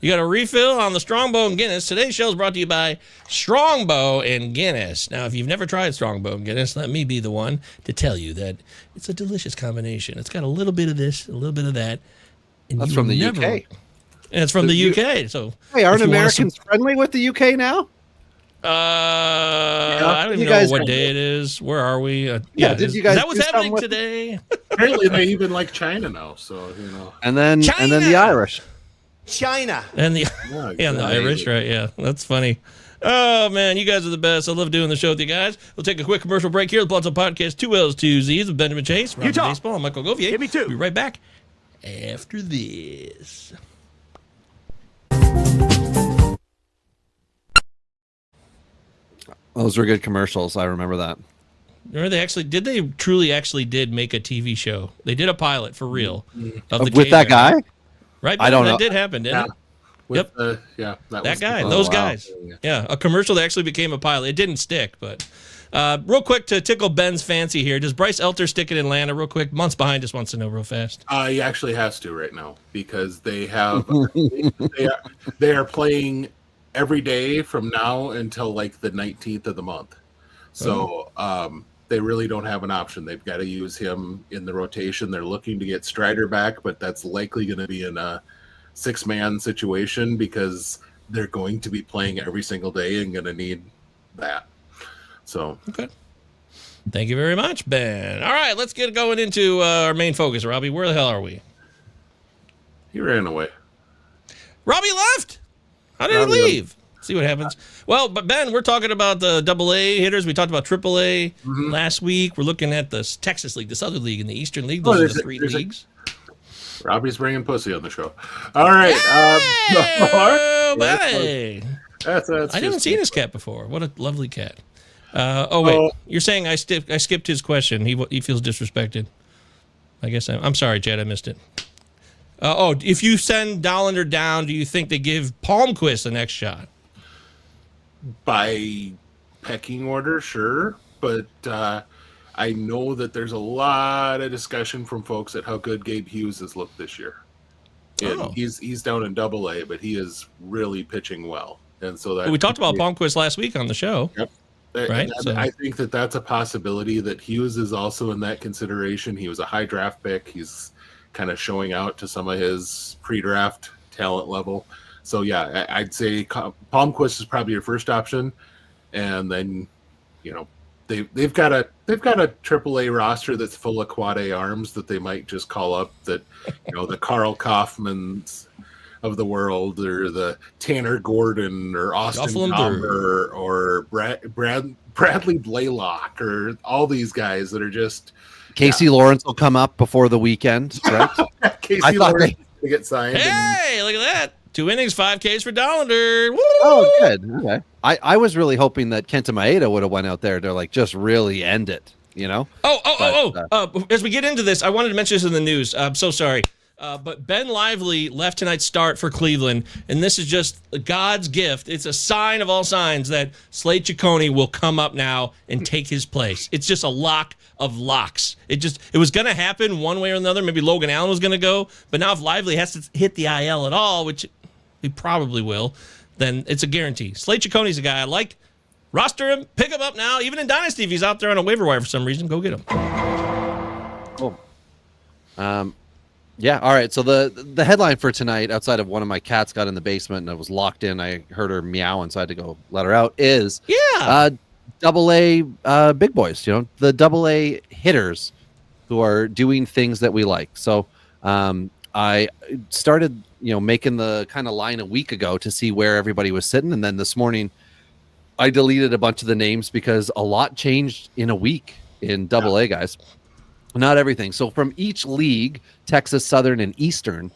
You got a refill on the Strongbow and Guinness. Today's show is brought to you by Strongbow and Guinness. Now, if you've never tried Strongbow and Guinness, let me be the one to tell you that it's a delicious combination. It's got a little bit of this, a little bit of that. And that's from the UK. And it's from the UK. So, hey, aren't Americans friendly with the UK now? I don't even know what day it is. Where are we? Did you guys? Is that what's happening today? Apparently, they even like China now. So And then the Irish. China. And the the Irish, right? Yeah, that's funny. Oh, man, you guys are the best. I love doing the show with you guys. We'll take a quick commercial break here. The Pallazzo Podcast, 2 L's, 2 Z's with Benjamin Chase, Robbie Baseball, and Michael Govier. Give me 2. We'll be right back after this. Those were good commercials. I remember that. Remember they truly did make a TV show. They did a pilot for real. Of the With that guy? Right? I don't know. That did happen, didn't it? Yep. That guy, those guys. Yeah, a commercial that actually became a pilot. It didn't stick, but real quick to tickle Ben's fancy here. Does Bryce Elter stick it in Atlanta real quick? Months Behind just wants to know real fast. He actually has to right now because they have they are playing every day from now until like the 19th of the month. So they really don't have an option. They've got to use him in the rotation. They're looking to get Strider back, but that's likely going to be in a 6-man situation because they're going to be playing every single day and going to need that. So okay. Thank you very much, Ben. All right, let's get going into our main focus. Robbie, where the hell are we? He ran away. Robbie left. How did he leave? See what happens. Well, but Ben, we're talking about the AA hitters. We talked about AAA last week. We're looking at the Texas League, this other league, in the Eastern League. Those are the 3 leagues. Robbie's bringing pussy on the show. All right. Hey, That's I haven't seen his cat before. What a lovely cat. Wait. You're saying I skipped his question. He feels disrespected. I guess I'm sorry, Jed. I missed it. If you send Dollander down, do you think they give Palmquist the next shot? By pecking order, sure. But I know that there's a lot of discussion from folks at how good Gabe Hughes has looked this year. And he's down in AA, but he is really pitching well. And so we talked about Palmquist last week on the show. Yep. Right. So I think that's a possibility that Hughes is also in that consideration. He was a high draft pick. He's kind of showing out to some of his pre-draft talent level. So yeah, I'd say Palmquist is probably your first option, and then they've got a AAA roster that's full of quad A arms that they might just call up. That the Carl Kaufmans of the world, or the Tanner Gordon, or Austin Gomber, or Bradley Blaylock, or all these guys that are just. Casey Lawrence will come up before the weekend, correct? Casey Lawrence to get signed. Hey, look at that. 2 innings, 5 Ks for Dollander. Woo! Oh, good. Okay. I was really hoping that Kenta Maeda would have went out there to just really end it, As we get into this, I wanted to mention this in the news. I'm so sorry. But Ben Lively left tonight's start for Cleveland, and this is just God's gift. It's a sign of all signs that Slade Ciccone will come up now and take his place. It's just a lock of locks. It was going to happen one way or another. Maybe Logan Allen was going to go, but now if Lively has to hit the IL at all, which he probably will, then it's a guarantee. Slade Ciccone's a guy I like. Roster him, pick him up now. Even in Dynasty, if he's out there on a waiver wire for some reason, go get him. Cool. Yeah, all right. So the headline for tonight, outside of one of my cats got in the basement and I was locked in, I heard her meowing, so I had to go let her out, is AA big boys, the AA hitters who are doing things that we like. So I started, making the kind of line a week ago to see where everybody was sitting. And then this morning I deleted a bunch of the names because a lot changed in a week in AA, guys. Not everything. So from each league, Texas, Southern, and Eastern,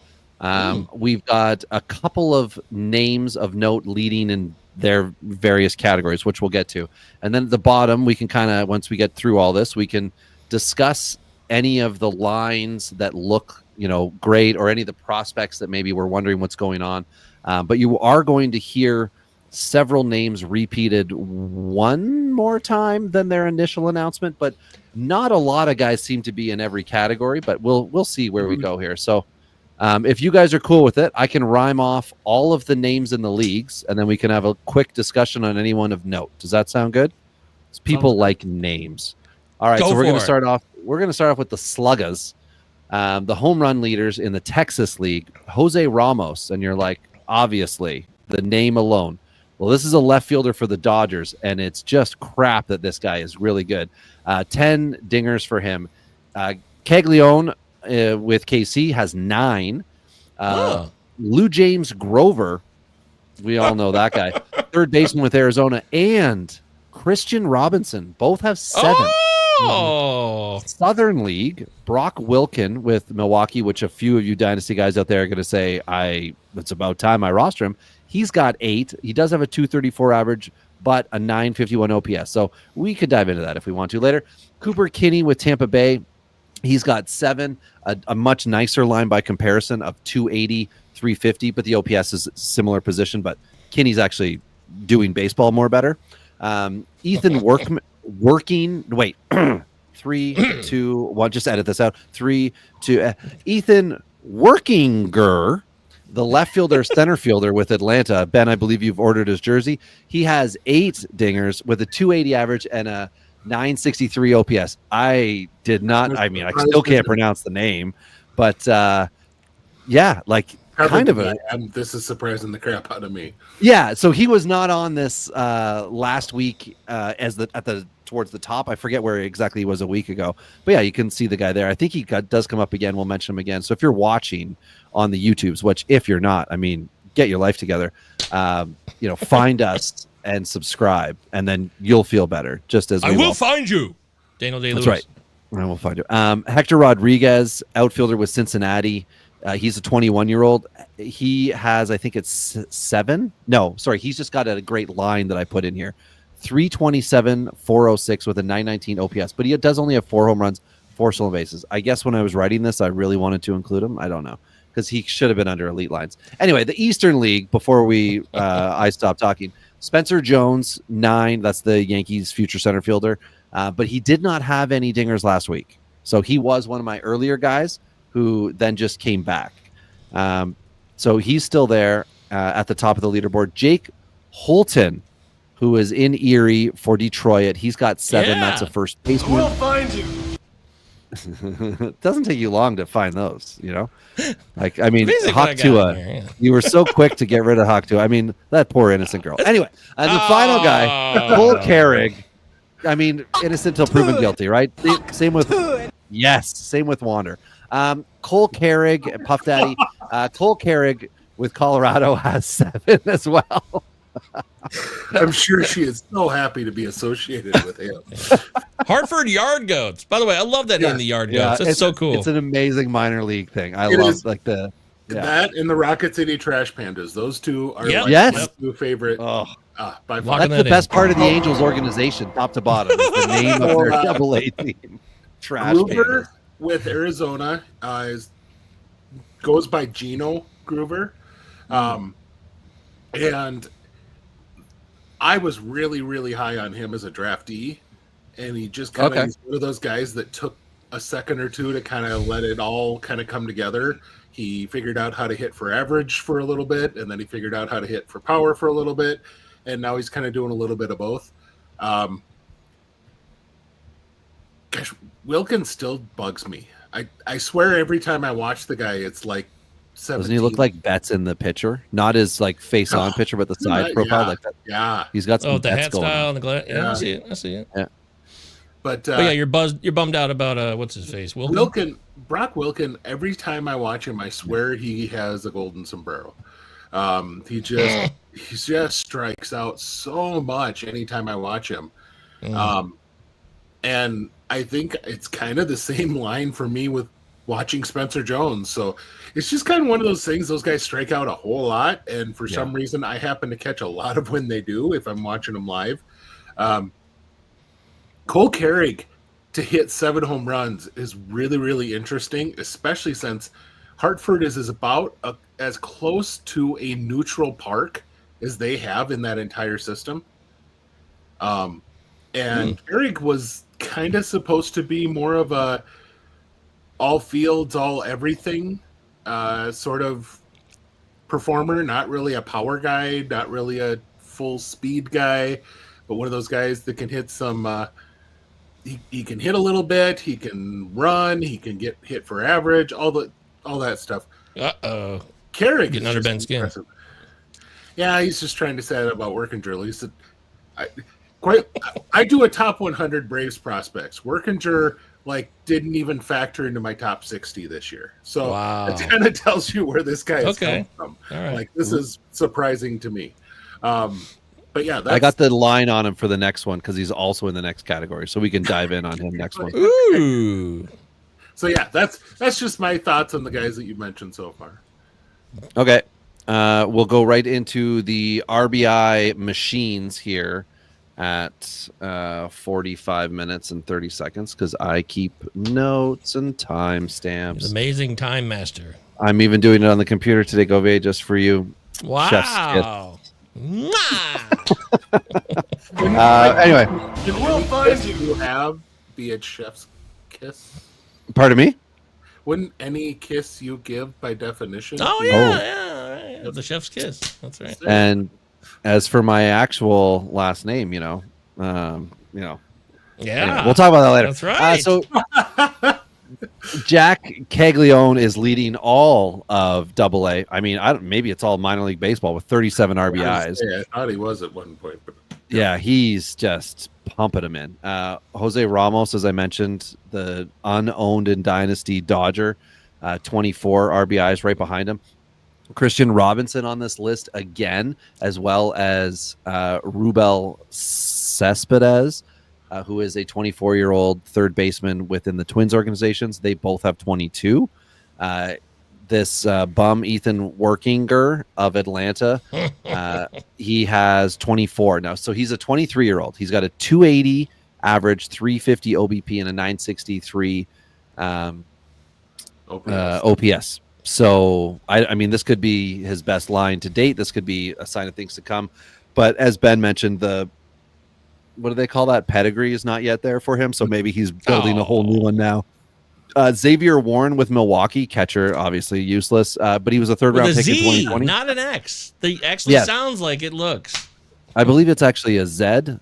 we've got a couple of names of note leading in their various categories, which we'll get to. And then at the bottom, we can kind of, once we get through all this, we can discuss any of the lines that look, great, or any of the prospects that maybe we're wondering what's going on. But you are going to hear several names repeated one more time than their initial announcement, but not a lot of guys seem to be in every category, but we'll see where we go here. So if you guys are cool with it, I can rhyme off all of the names in the leagues, and then we can have a quick discussion on anyone of note. Does that sound good? People like names. All right, so we're going to start off. We're going to start off with the Sluggas, the home run leaders in the Texas League, Jose Ramos, and you're like, obviously, the name alone. Well, this is a left fielder for the Dodgers, and it's just crap that this guy is really good. 10 dingers for him. Caglione with KC has 9. Lou James Grover, we all know that guy, third baseman with Arizona, and Christian Robinson. Both have 7. Oh, Southern League, Brock Wilken with Milwaukee, which a few of you Dynasty guys out there are going to say, it's about time I roster him. He's got 8. He does have a 234 average, but a 951 OPS. So we could dive into that if we want to later. Cooper Kinney with Tampa Bay. He's got 7, a much nicer line by comparison of 280, 350, but the OPS is a similar position, but Kinney's actually doing baseball more better. Ethan working, wait, 3, 2, 1, just edit this out. 3, 2, Ethan Workinger, the left fielder, center fielder with Atlanta. Ben, I believe you've ordered his jersey. He has 8 dingers with a 280 average and a 963 OPS. I did not, I still can't pronounce the name, but yeah, like kind of this is surprising the crap out of me. Yeah, so he was not on this last week towards the top. I forget where exactly he was a week ago, but yeah, you can see the guy there. I think he does come up again. We'll mention him again. So if you're watching on the YouTubes, which if you're not, get your life together. Find us and subscribe, and then you'll feel better. Just as I will find you, Daniel Day-Lewis. That's right. I will find you. Hector Rodriguez, outfielder with Cincinnati. He's a 21-year-old. He has, I think it's 7. No, sorry. He's just got a great line that I put in here. 327, 406 with a 919 OPS. But he does only have 4 home runs, 4 stolen bases. I guess when I was writing this, I really wanted to include him. I don't know, because he should have been under elite lines. Anyway, the Eastern League, before I stop talking, Spencer Jones, 9. That's the Yankees' future center fielder. But he did not have any dingers last week. So he was one of my earlier guys who then just came back. So he's still there at the top of the leaderboard. Jake Holton, who is in Erie for Detroit. He's got 7. Yeah. That's a first baseman. We'll find you. It doesn't take you long to find those, Like, Hawk Tua, you were so quick to get rid of Hawk Tua. That poor innocent girl. Anyway, and the final guy, Cole Carrig. Innocent till proven guilty, right? Same with Wander. Cole Carrig, Puff Daddy. Cole Carrig with Colorado has 7 as well. I'm sure she is so happy to be associated with him. Hartford Yard Goats. By the way, I love that name, the Yard Goats. That's so cool. It's an amazing minor league thing. I love that and the Rocket City Trash Pandas. Those two are my 2 favorite. Oh. By far. That's the best part of the Angels organization, top to bottom. Is the name of their AA team. Trash Pandas. With Arizona goes by Gino Groover. And I was really, really high on him as a draftee, and he just kind of he's one of those guys that took a second or two to kind of let it all kind of come together. He figured out how to hit for average for a little bit, and then he figured out how to hit for power for a little bit, and now he's kind of doing a little bit of both. Gosh, Wilkins still bugs me. I swear every time I watch the guy, it's like 17. Doesn't he look like Betts in the picture? Not his face-on picture, but the side profile. Like that. Yeah, he's got some the hat style on. and the glass. Yeah, I see it. Yeah, but yeah, you're bummed out about what's his face, Brock Wilken. Every time I watch him, I swear he has a golden sombrero. He just strikes out so much anytime I watch him. And I think it's kind of the same line for me with watching Spencer Jones. So it's just kind of one of those things. Those guys strike out a whole lot, and for some reason I happen to catch a lot of when they do if I'm watching them live. Cole Carrig to hit 7 home runs is really, really interesting, especially since Hartford is about as close to a neutral park as they have in that entire system. And Carrig was kind of supposed to be more of a all fields, all everything sort of performer, not really a power guy, not really a full speed guy, but one of those guys that can hit some he can hit a little bit, he can run, he can get hit for average, all that stuff. Carrig getting under Ben's skin. Yeah, he's just trying to say that about Workinger. He said, I do a top 100 Braves prospects. Workinger didn't even factor into my top 60 this year. So it kind of tells you where this guy is coming from. All right. This is surprising to me. But yeah, I got the line on him for the next one because he's also in the next category, so we can dive in on him next one. Ooh. So yeah, that's just my thoughts on the guys that you mentioned so far. Okay. We'll go right into the RBI machines here at 45 minutes and 30 seconds because I keep notes and timestamps. Amazing time master. I'm even doing it on the computer today, Govier, just for you. Wow. Anyway. If you have, be it chef's kiss. Pardon me? Wouldn't any kiss you give by definition? Oh be- yeah. The chef's kiss. That's right. And as for my actual last name, Yeah. anyway, we'll talk about that later. That's right. So Jack Caglione is leading all of AA. I mean, maybe it's all minor league baseball with 37 RBIs. I thought he was at one point, but Yeah, he's just pumping them in. Jose Ramos, as I mentioned, the unowned in Dynasty Dodger, 24 RBIs right behind him. Christian Robinson on this list again, as well as Rubel Cespedes, who is a 24-year-old third baseman within the Twins organizations. They both have 22. This bum Ethan Workinger of Atlanta, he has 24 now. So he's a 23-year-old. He's got a 280 average, 350 OBP, and a 963 OPS. So, I mean, this could be his best line to date. This could be a sign of things to come. But as Ben mentioned, what do they call that? Pedigree is not yet there for him. So maybe he's building a whole new one now. Xavier Warren with Milwaukee, catcher, obviously useless, but he was a third-round pick in 2020. Not an X. The actually sounds like it looks. I believe it's actually a Z.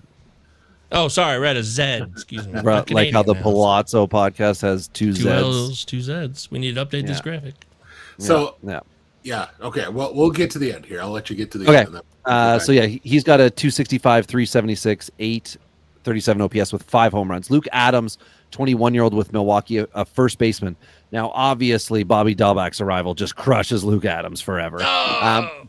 Oh, sorry, I read a Z. Excuse me. Like how the Pallazzo podcast has two Two Zs. L's, two Zs. We need to update this graphic. So yeah. Okay. Well, we'll get to the end here. I'll let you get to the end. Okay. So yeah, he's got a 265, 376, 837 OPS with 5 home runs. Luke Adams, 21-year-old with Milwaukee, a first baseman. Now, obviously, Bobby Dahlback's arrival just crushes Luke Adams forever.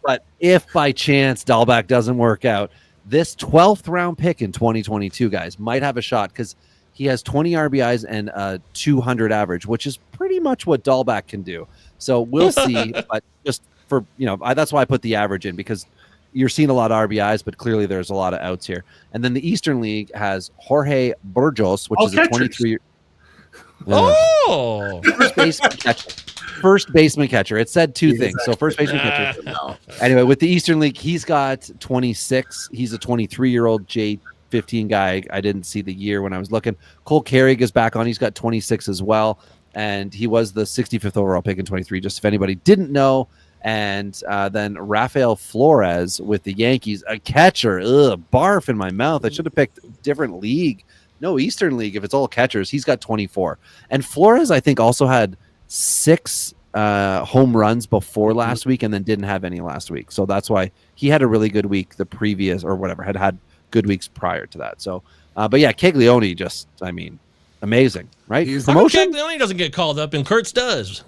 But if by chance Dahlback doesn't work out, this 12th round pick in 2022, guys, might have a shot because he has 20 RBIs and a 200 average, which is pretty much what Dahlback can do. So we'll see. But just for, that's why I put the average in, because you're seeing a lot of RBIs, but clearly there's a lot of outs here. And then the Eastern League has Jorge Burgos, which is a 23. First baseman catcher. It said two things. So first baseman catcher. Anyway, with the Eastern League, he's got 26. He's a 23-year-old J15 guy. I didn't see the year when I was looking. Cole Carrick is back on. He's got 26 as well. And he was the 65th overall pick in 23, just if anybody didn't know. And then Rafael Flores with the Yankees, a catcher. Barf in my mouth. I should have picked a different league. No, Eastern League, if it's all catchers. He's got 24. And Flores, I think, also had 6 home runs before last week and then didn't have any last week. So that's why he had a really good week the previous, or whatever, had good weeks prior to that. So, but yeah, Caglione just, amazing, right? Promotion? Caglione doesn't get called up, and Kurtz does.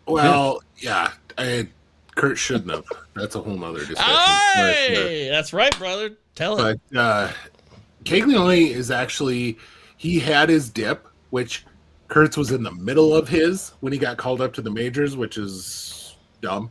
Well, yeah. Kurt shouldn't have. That's a whole nother discussion. Hey, that's right, brother. Tell it. But Caglione is actually, he had his dip, which Kurtz was in the middle of his when he got called up to the majors, which is dumb.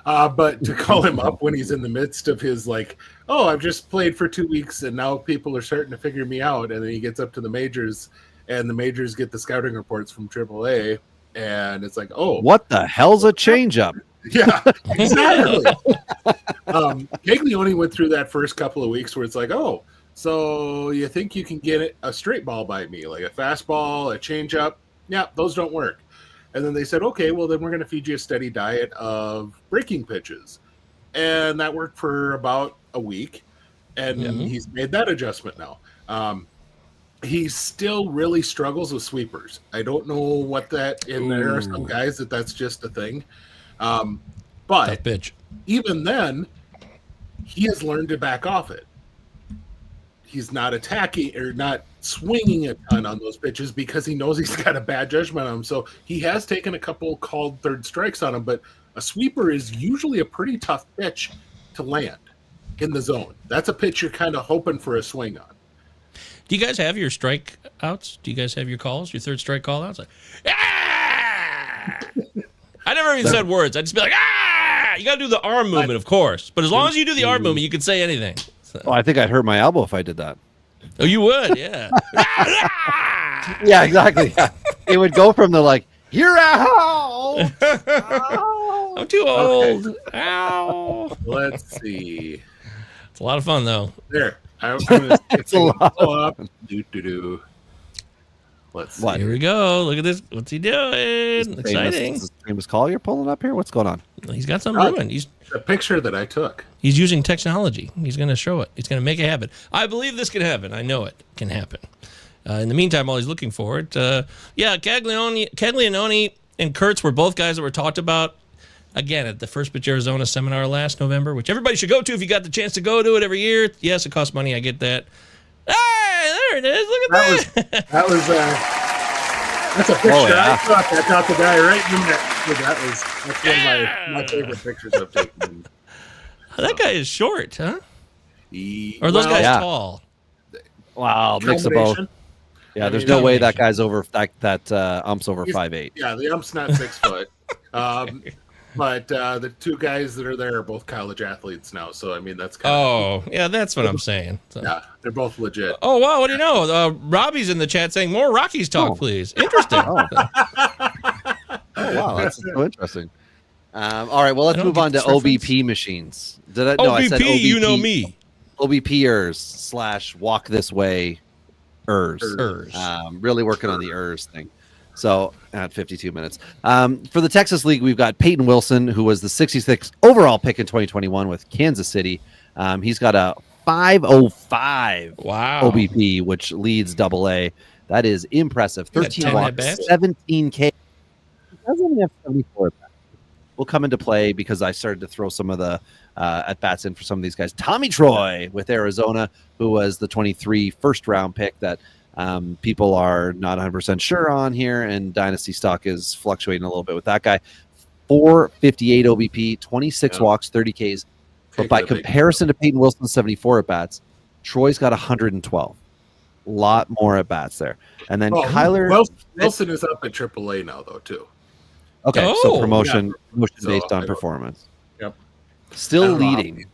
But to call him up when he's in the midst of his, I've just played for 2 weeks and now people are starting to figure me out. And then he gets up to the majors and the majors get the scouting reports from AAA. And it's what the hell's a changeup? Yeah, exactly. Caglione went through that first couple of weeks where it's so you think you can get a straight ball by me, like a fastball, a changeup? Yeah, those don't work. And then they said, okay, well, then we're going to feed you a steady diet of breaking pitches. And that worked for about a week. And he's made that adjustment now. He still really struggles with sweepers. I don't know what that, and there are some guys that's just a thing. But even then, he has learned to back off it. He's not attacking or not swinging a ton on those pitches because he knows he's got a bad judgment on him. So he has taken a couple called third strikes on him, but a sweeper is usually a pretty tough pitch to land. in the zone. That's a pitch you're kind of hoping for a swing on. Do you guys have your strikeouts? Do you guys have your calls, your third strike call outs? Like, ah! I never even said words. I'd just be like, ah! You got to do the arm movement, of course. But as long as you do the arm movement, you can say anything. So. Oh, I think I'd hurt my elbow if I did that. Oh, you would, yeah. Yeah, exactly. Yeah. It would go from the like, you're out. I'm too old. Okay. Ow. Let's see. It's a lot of fun, though. There. It's a lot up. Let's see. Here we go. Look at this. What's he doing? Exciting. Is this famous call you're pulling up here? What's going on? He's got something doing. He's a picture that I took. He's using technology. He's going to show it. He's going to make it happen. I believe this can happen. I know it can happen. In the meantime, while he's looking for it, Caglianone and Kurtz were both guys that were talked about, again, at the First Pitch Arizona seminar last November, which everybody should go to if you got the chance to go to it every year. Yes, it costs money. I get that. Hey, there it is. Look at that. That's a picture. Oh, yeah. I got the guy right in there. That's one of my favorite pictures I've taken. That guy is short, huh? Or are those guys tall? Wow, mix of both. Yeah, there's no way that guy's over that ump's over 5'8". Yeah, the ump's not 6 foot. But the two guys that are there are both college athletes now, so I mean that's kind of yeah, that's what I'm saying. So. Yeah, they're both legit. Oh wow, what do you know? Robbie's in the chat saying more Rockies talk, please. Interesting. Oh wow, that's so interesting. All right, well let's move on to OBP machines. OBP, I said OBP, you know me. OBPers / walk this way ers. Really working on the ers thing. So at 52 minutes. For the Texas League, we've got Peyton Wilson, who was the 66th overall pick in 2021 with Kansas City. He's got a 505 OBP, which leads AA. That is impressive. 13 walks, 17K. He does only have 74 at bats. Will come into play because I started to throw some of the at bats in for some of these guys. Tommy Troy with Arizona, who was the 23 first round pick that people are not 100% sure on here, and Dynasty stock is fluctuating a little bit with that guy. 458 OBP, 26 walks, 30 Ks. But by comparison to Peyton Wilson's 74 at bats, Troy's got 112. A lot more at bats there. And then Kyler Wilson is up at AAA now, though, too. Okay, so promotion based on performance. Yep. Still leading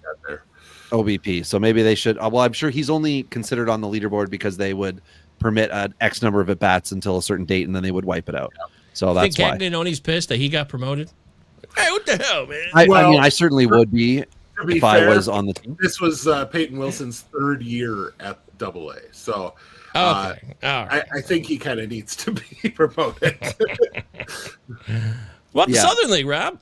OBP. So maybe they should. Well, I'm sure he's only considered on the leaderboard because they would permit an X number of at bats until a certain date, and then they would wipe it out. So that's why. I think Cagnoni's pissed that he got promoted. Hey, what the hell, man? I mean, I certainly would be if I was on the team. This was Peyton Wilson's third year at AA, so I think he kind of needs to be promoted. What Southern League, Rob?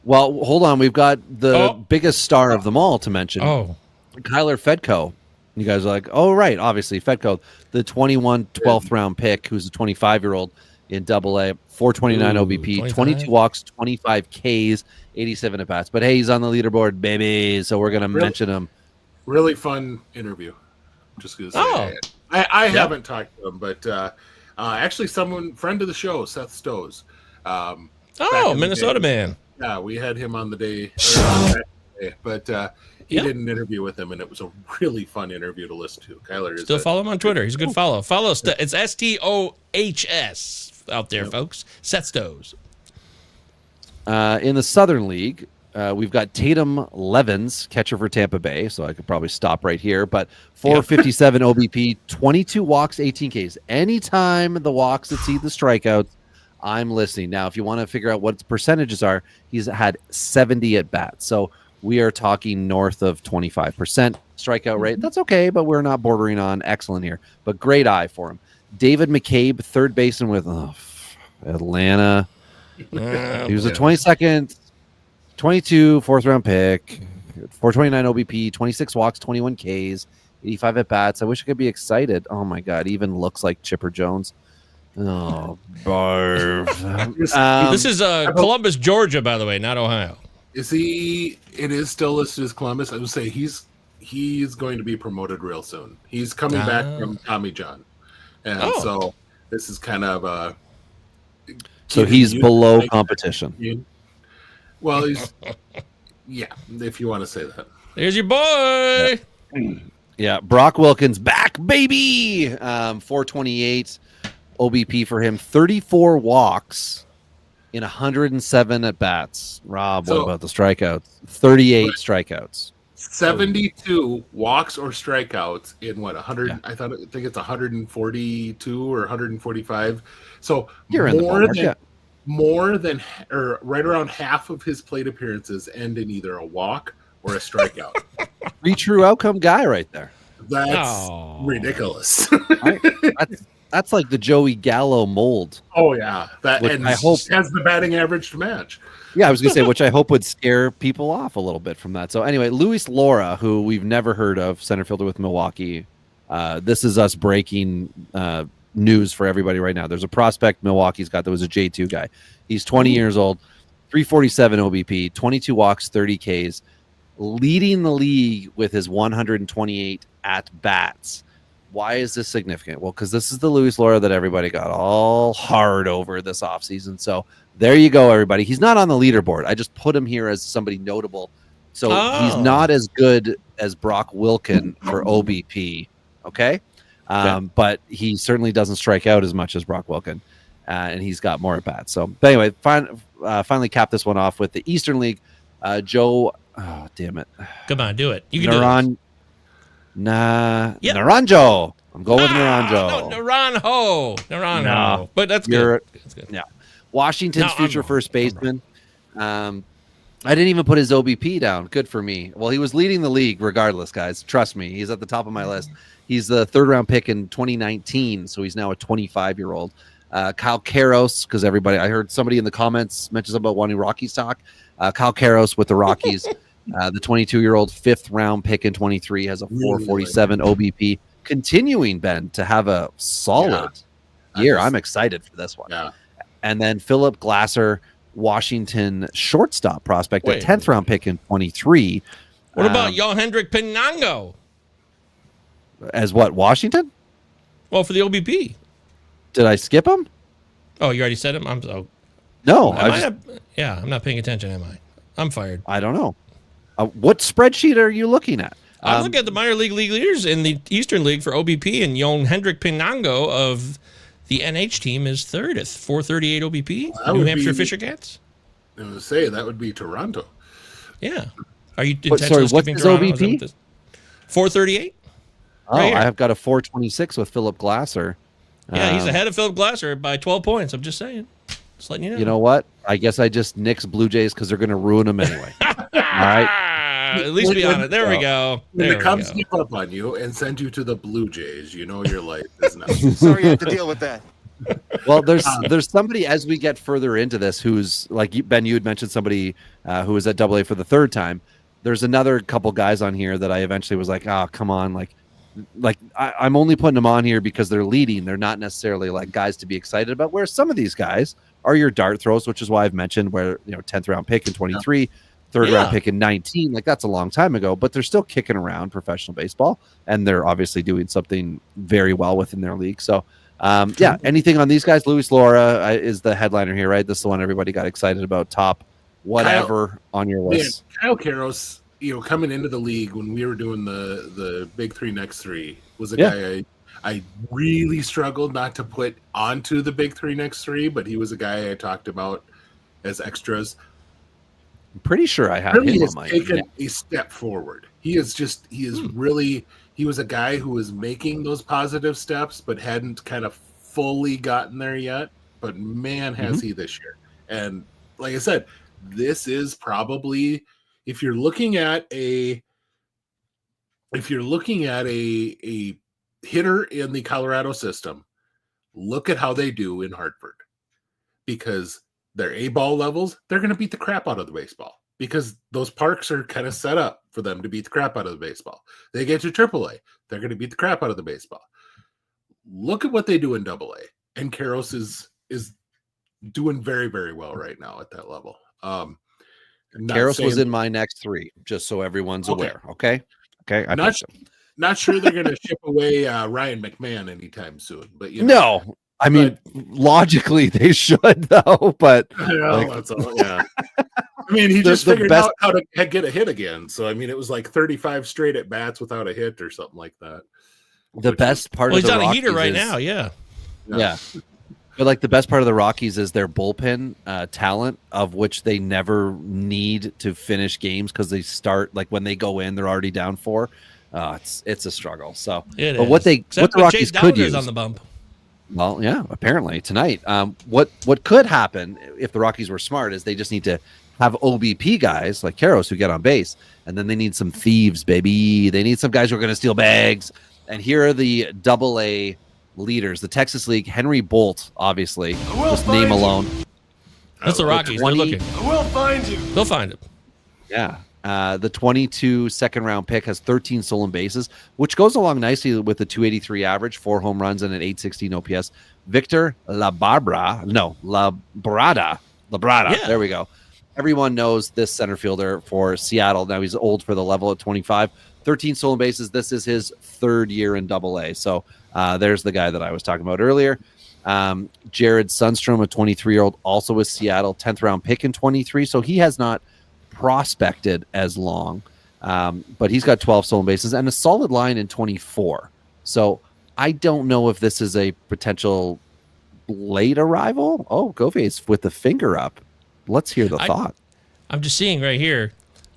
Well, hold on. We've got the biggest star of them all to mention. Kyler Fedko. You guys are like, oh, right. Obviously, Fedko, the 12th round pick, who's a 25-year-old in AA, 429 OBP, 25? 22 walks, 25 Ks, 87 at bats. But hey, he's on the leaderboard, baby. So we're going to mention him. Really fun interview. Just going to say. I haven't talked to him, but actually, friend of the show, Seth Stowe. Minnesota man. Yeah, we had him on the day, but he did an interview with him, and it was a really fun interview to listen to. Kyler still follow him on Twitter. He's a good follow. It's STOHS out there, folks. Seth Stowe. In the Southern League, we've got Tatum Levens, catcher for Tampa Bay, so I could probably stop right here. But 457 OBP, 22 walks, 18 Ks. Anytime the walks exceed the strikeouts, I'm listening. Now, if you want to figure out what its percentages are, he's had 70 at bats. So we are talking north of 25% strikeout rate. That's okay, but we're not bordering on excellent here. But great eye for him. David McCabe, third baseman with Atlanta. He was a 22nd, 22 fourth round pick, 429 OBP, 26 walks, 21 Ks, 85 at bats. I wish I could be excited. Oh my God, even looks like Chipper Jones. Oh, barf. This is Columbus, Georgia, by the way, not Ohio. Is he? It is still listed as Columbus. I would say he's going to be promoted real soon. He's coming back from Tommy John, and so this is kind of so he's below competition. Well, he's if you want to say that. There's your boy. Yeah, Brock Wilkins back, baby. 428 OBP for him. 34 walks in 107 at bats. Rob, what about the strikeouts? 38 strikeouts. 72 walks or strikeouts in what 100? Yeah. I think it's 142 or 145. So you're more than or right around half of his plate appearances end in either a walk or a strikeout. 3 true outcome guy right there. That's ridiculous. That's like the Joey Gallo mold. Oh yeah, I hope has the batting average to match. Yeah, I was gonna say, which I hope would scare people off a little bit from that. So anyway, Luis Lawlar, who we've never heard of, center fielder with Milwaukee. This is us breaking news for everybody right now. There's a prospect Milwaukee's got that was a J2 guy. He's 20 years old, 347 OBP, 22 walks, 30 Ks, leading the league with his 128 at bats. Why is this significant? Well, because this is the Luis Lawlar that everybody got all hard over this offseason. So there you go, everybody. He's not on the leaderboard. I just put him here as somebody notable. So he's not as good as Brock Wilken for OBP, okay? But he certainly doesn't strike out as much as Brock Wilken, and he's got more at bats. So, but anyway, finally cap this one off with the Eastern League. Joe, oh damn it! Come on, do it. You can do it. Naranjo. I'm going with Naranjo. No, Naranjo. But that's good. That's good. Yeah. Washington's future first baseman. I didn't even put his OBP down. Good for me. Well, he was leading the league regardless, guys. Trust me. He's at the top of my list. He's the 3rd round pick in 2019, so he's now a 25-year-old. Kyle Karros, because I heard somebody in the comments mention something about wanting Rockies talk. Kyle Karros with the Rockies. The 22-year-old 5th round pick in 23 has a 447 OBP, continuing, Ben, to have a solid year. I'm excited for this one. Yeah. And then Philip Glasser, Washington shortstop prospect, a 10th round pick in 23. What about Yohendrick Pinango? As what, Washington? Well, for the OBP. Did I skip him? Oh, you already said him? No. I'm not paying attention, am I? I'm fired. I don't know. What spreadsheet are you looking at? I'm looking at the minor league leaders in the Eastern League for OBP, and Yohendrick Pinango of the NH team is 3rd at 438 OBP. New Hampshire Fisher Cats. I was going to say, that would be Toronto. Yeah. Are you intentionally skipping Toronto? What's his OBP? 438? Oh, right, I have got a 426 with Philip Glasser. Yeah, he's ahead of Philip Glasser by 12 points. I'm just saying. Just letting you know. You know what? I guess I just nixed Blue Jays because they're going to ruin them anyway. All right. At least be on it. There we go. When the Cubs give up on you and send you to the Blue Jays, you know your life is not. Sorry you have to deal with that. Well, there's somebody as we get further into this who's like Ben. You had mentioned somebody who was at AA for the 3rd time. There's another couple guys on here that I eventually was like, oh, come on, I'm only putting them on here because they're leading. They're not necessarily like guys to be excited about. Whereas some of these guys are your dart throws, which is why I've mentioned where 10th round pick in 23, 3rd round pick in 19. Like that's a long time ago, but they're still kicking around professional baseball, and they're obviously doing something very well within their league. So. Anything on these guys? Luis Lawlar is the headliner here, right? This is the one everybody got excited about. Top whatever on your list. Kyle Karros, coming into the league when we were doing the big 3 next 3 was a guy I really struggled not to put onto the big 3 next 3, but he was a guy I talked about as extras. I'm pretty sure I had him on my taken a step forward. He was a guy who was making those positive steps, but hadn't kind of fully gotten there yet. But man, has he this year. And like I said, this is probably, if you're looking at a hitter in the Colorado system, look at how they do in Hartford, because their A-ball levels, they're going to beat the crap out of the baseball, because those parks are kind of set up for them to beat the crap out of the baseball. They get to AAA, they're going to beat the crap out of the baseball. Look at what they do in AA, and Karros is doing very, very well right now at that level. Karros was in my next 3, just so everyone's aware. Okay. Not sure they're going to ship away Ryan McMahon anytime soon, but no. I mean, logically they should though, but that's all. Yeah. I mean, he just figured best, out how to get a hit again. So, I mean, it was like 35 straight at bats without a hit or something like that. the best part Well, of he's the on a Rockies heater right is, now. Yeah. Yeah. But like the best part of the Rockies is their bullpen talent, of which they never need to finish games because they start like when they go in, they're already down 4. It's a struggle. So, It but is. what the Except when Rockies Chase could Downer's use on the bump. Well, yeah, apparently tonight. What could happen if the Rockies were smart is they just need to have OBP guys like Karros who get on base, and then they need some thieves, baby. They need some guys who are going to steal bags. And here are the AA leaders, the Texas League. Henry Bolt, obviously, just name alone. That's the Rockies. 20 They're looking. I will find you. They'll find him. Yeah. The 22 second-round pick has 13 stolen bases, which goes along nicely with the 283 average, 4 home runs, and an 816 OPS. Victor Labrada. Yeah. There we go. Everyone knows this center fielder for Seattle. Now he's old for the level at 25. 13 stolen bases. This is his 3rd year in AA. So there's the guy that I was talking about earlier. Jared Sundstrom, a 23-year-old, also with Seattle, 10th round pick in 23. So he has not prospected as long, but he's got 12 stolen bases and a solid line in 24. So I don't know if this is a potential late arrival. Oh, Govier's with the finger up. Let's hear the thought. I'm just seeing right here,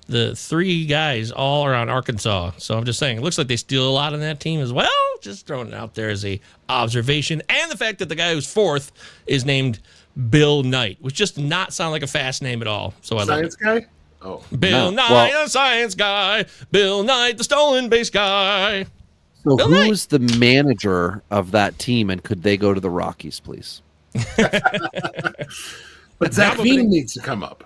the 3 guys all are on Arkansas. So I'm just saying, it looks like they steal a lot on that team as well. Just throwing it out there as a observation. And the fact that the guy who's 4th is named Bill Knight, which just not sound like a fast name at all. So I love Science it. guy? Oh. Bill No. Knight, Well- the science guy. Bill Knight, the stolen base guy. So Bill who's the manager of that team, and could they go to the Rockies, please? But Zach Veen needs to come up.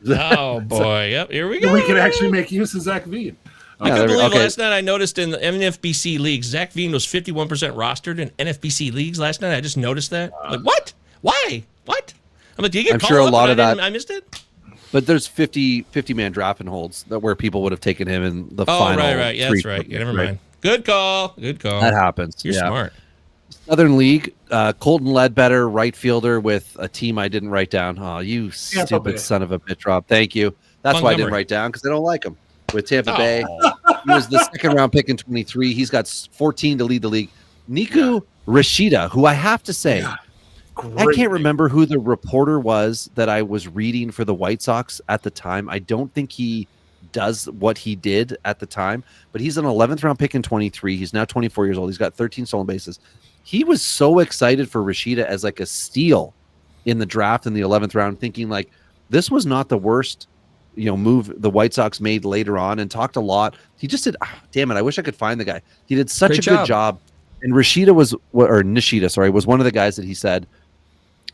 Oh, boy. Yep, here we go. We can actually make use of Zach Veen. I Yeah, couldn't believe okay. last night I noticed in the NFBC leagues, Zach Veen was 51% rostered in NFBC leagues last night. I just noticed that. Like, what? Why? What? I'm like, do you get I'm called sure a up lot and of I that- I missed it? But there's 50-man draft and holds that where people would have taken him in the Oh, final. right. Yeah, that's right. Yeah, never mind. Good call. That happens. You're smart. Southern League, Colton Ledbetter, right fielder with a team I didn't write down. Oh, you Tampa Bay. stupid son of a bitch, Rob. Thank you. That's why I didn't Montgomery. write down, because I don't like him. With Tampa Oh. Bay, he was the 2nd-round pick in 23. He's got 14 to lead the league. Niku Rashida, who I have to say, I Great can't remember who the reporter was that I was reading for the White Sox at the time. I don't think he does what he did at the time, but he's an 11th round pick in 23. He's now 24 years old. He's got 13 stolen bases. He was so excited for Rashida as like a steal in the draft in the 11th round, thinking like this was not the worst, move the White Sox made later on, and talked a lot. He just did, damn it, I wish I could find the guy. He did such Great a good job. And Nishida was one of the guys that he said,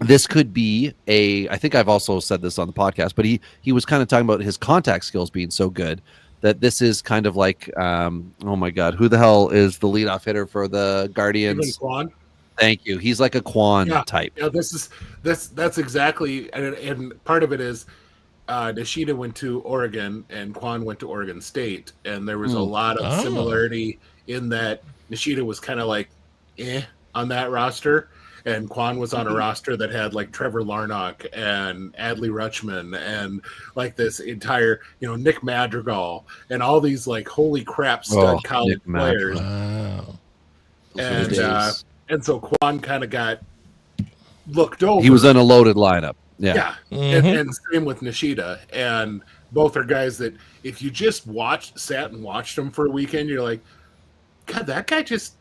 this could be I think I've also said this on the podcast, but he was kind of talking about his contact skills being so good that this is kind of like, oh my God, who the hell is the leadoff hitter for the Guardians? Quan. Thank you. He's like a Quan type. Yeah, that's exactly, and part of it is Nishida went to Oregon and Quan went to Oregon State, and there was a lot of similarity in that Nishida was kind of like on that roster, and Quan was on a roster that had like Trevor Larnach and Adley Rutschman and like this entire, Nick Madrigal and all these like holy crap stud college Nick Madrigal. players. Wow. And so Quan kind of got looked over. He was in a loaded lineup. Yeah. And same with Nishida. And both are guys that if you just sat and watched them for a weekend, you're like, God, that guy just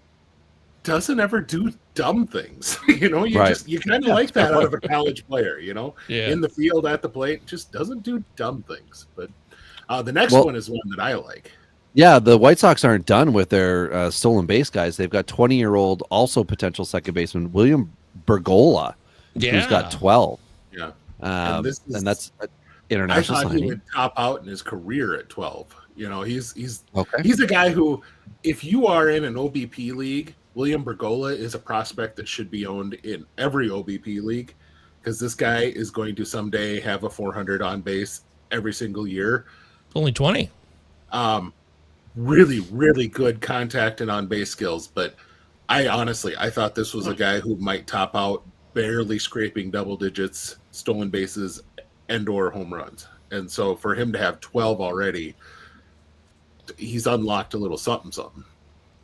doesn't ever do dumb things. You kind of like that out of a college player, in the field at the plate, just doesn't do dumb things. But the next one is one that I like. Yeah, the White Sox aren't done with their stolen base guys. They've got 20-year-old, also potential second baseman, William Bergola, who's got 12. Yeah. And that's international I thought he signing. would top out in his career at 12. He's Okay. he's a guy who, if you are in an OBP league, William Bergola is a prospect that should be owned in every OBP league, because this guy is going to someday have a 400 on base every single year. Only 20. Really, really good contact and on base skills. But I thought this was a guy who might top out barely scraping double digits, stolen bases, and/or home runs. And so for him to have 12 already, he's unlocked a little something.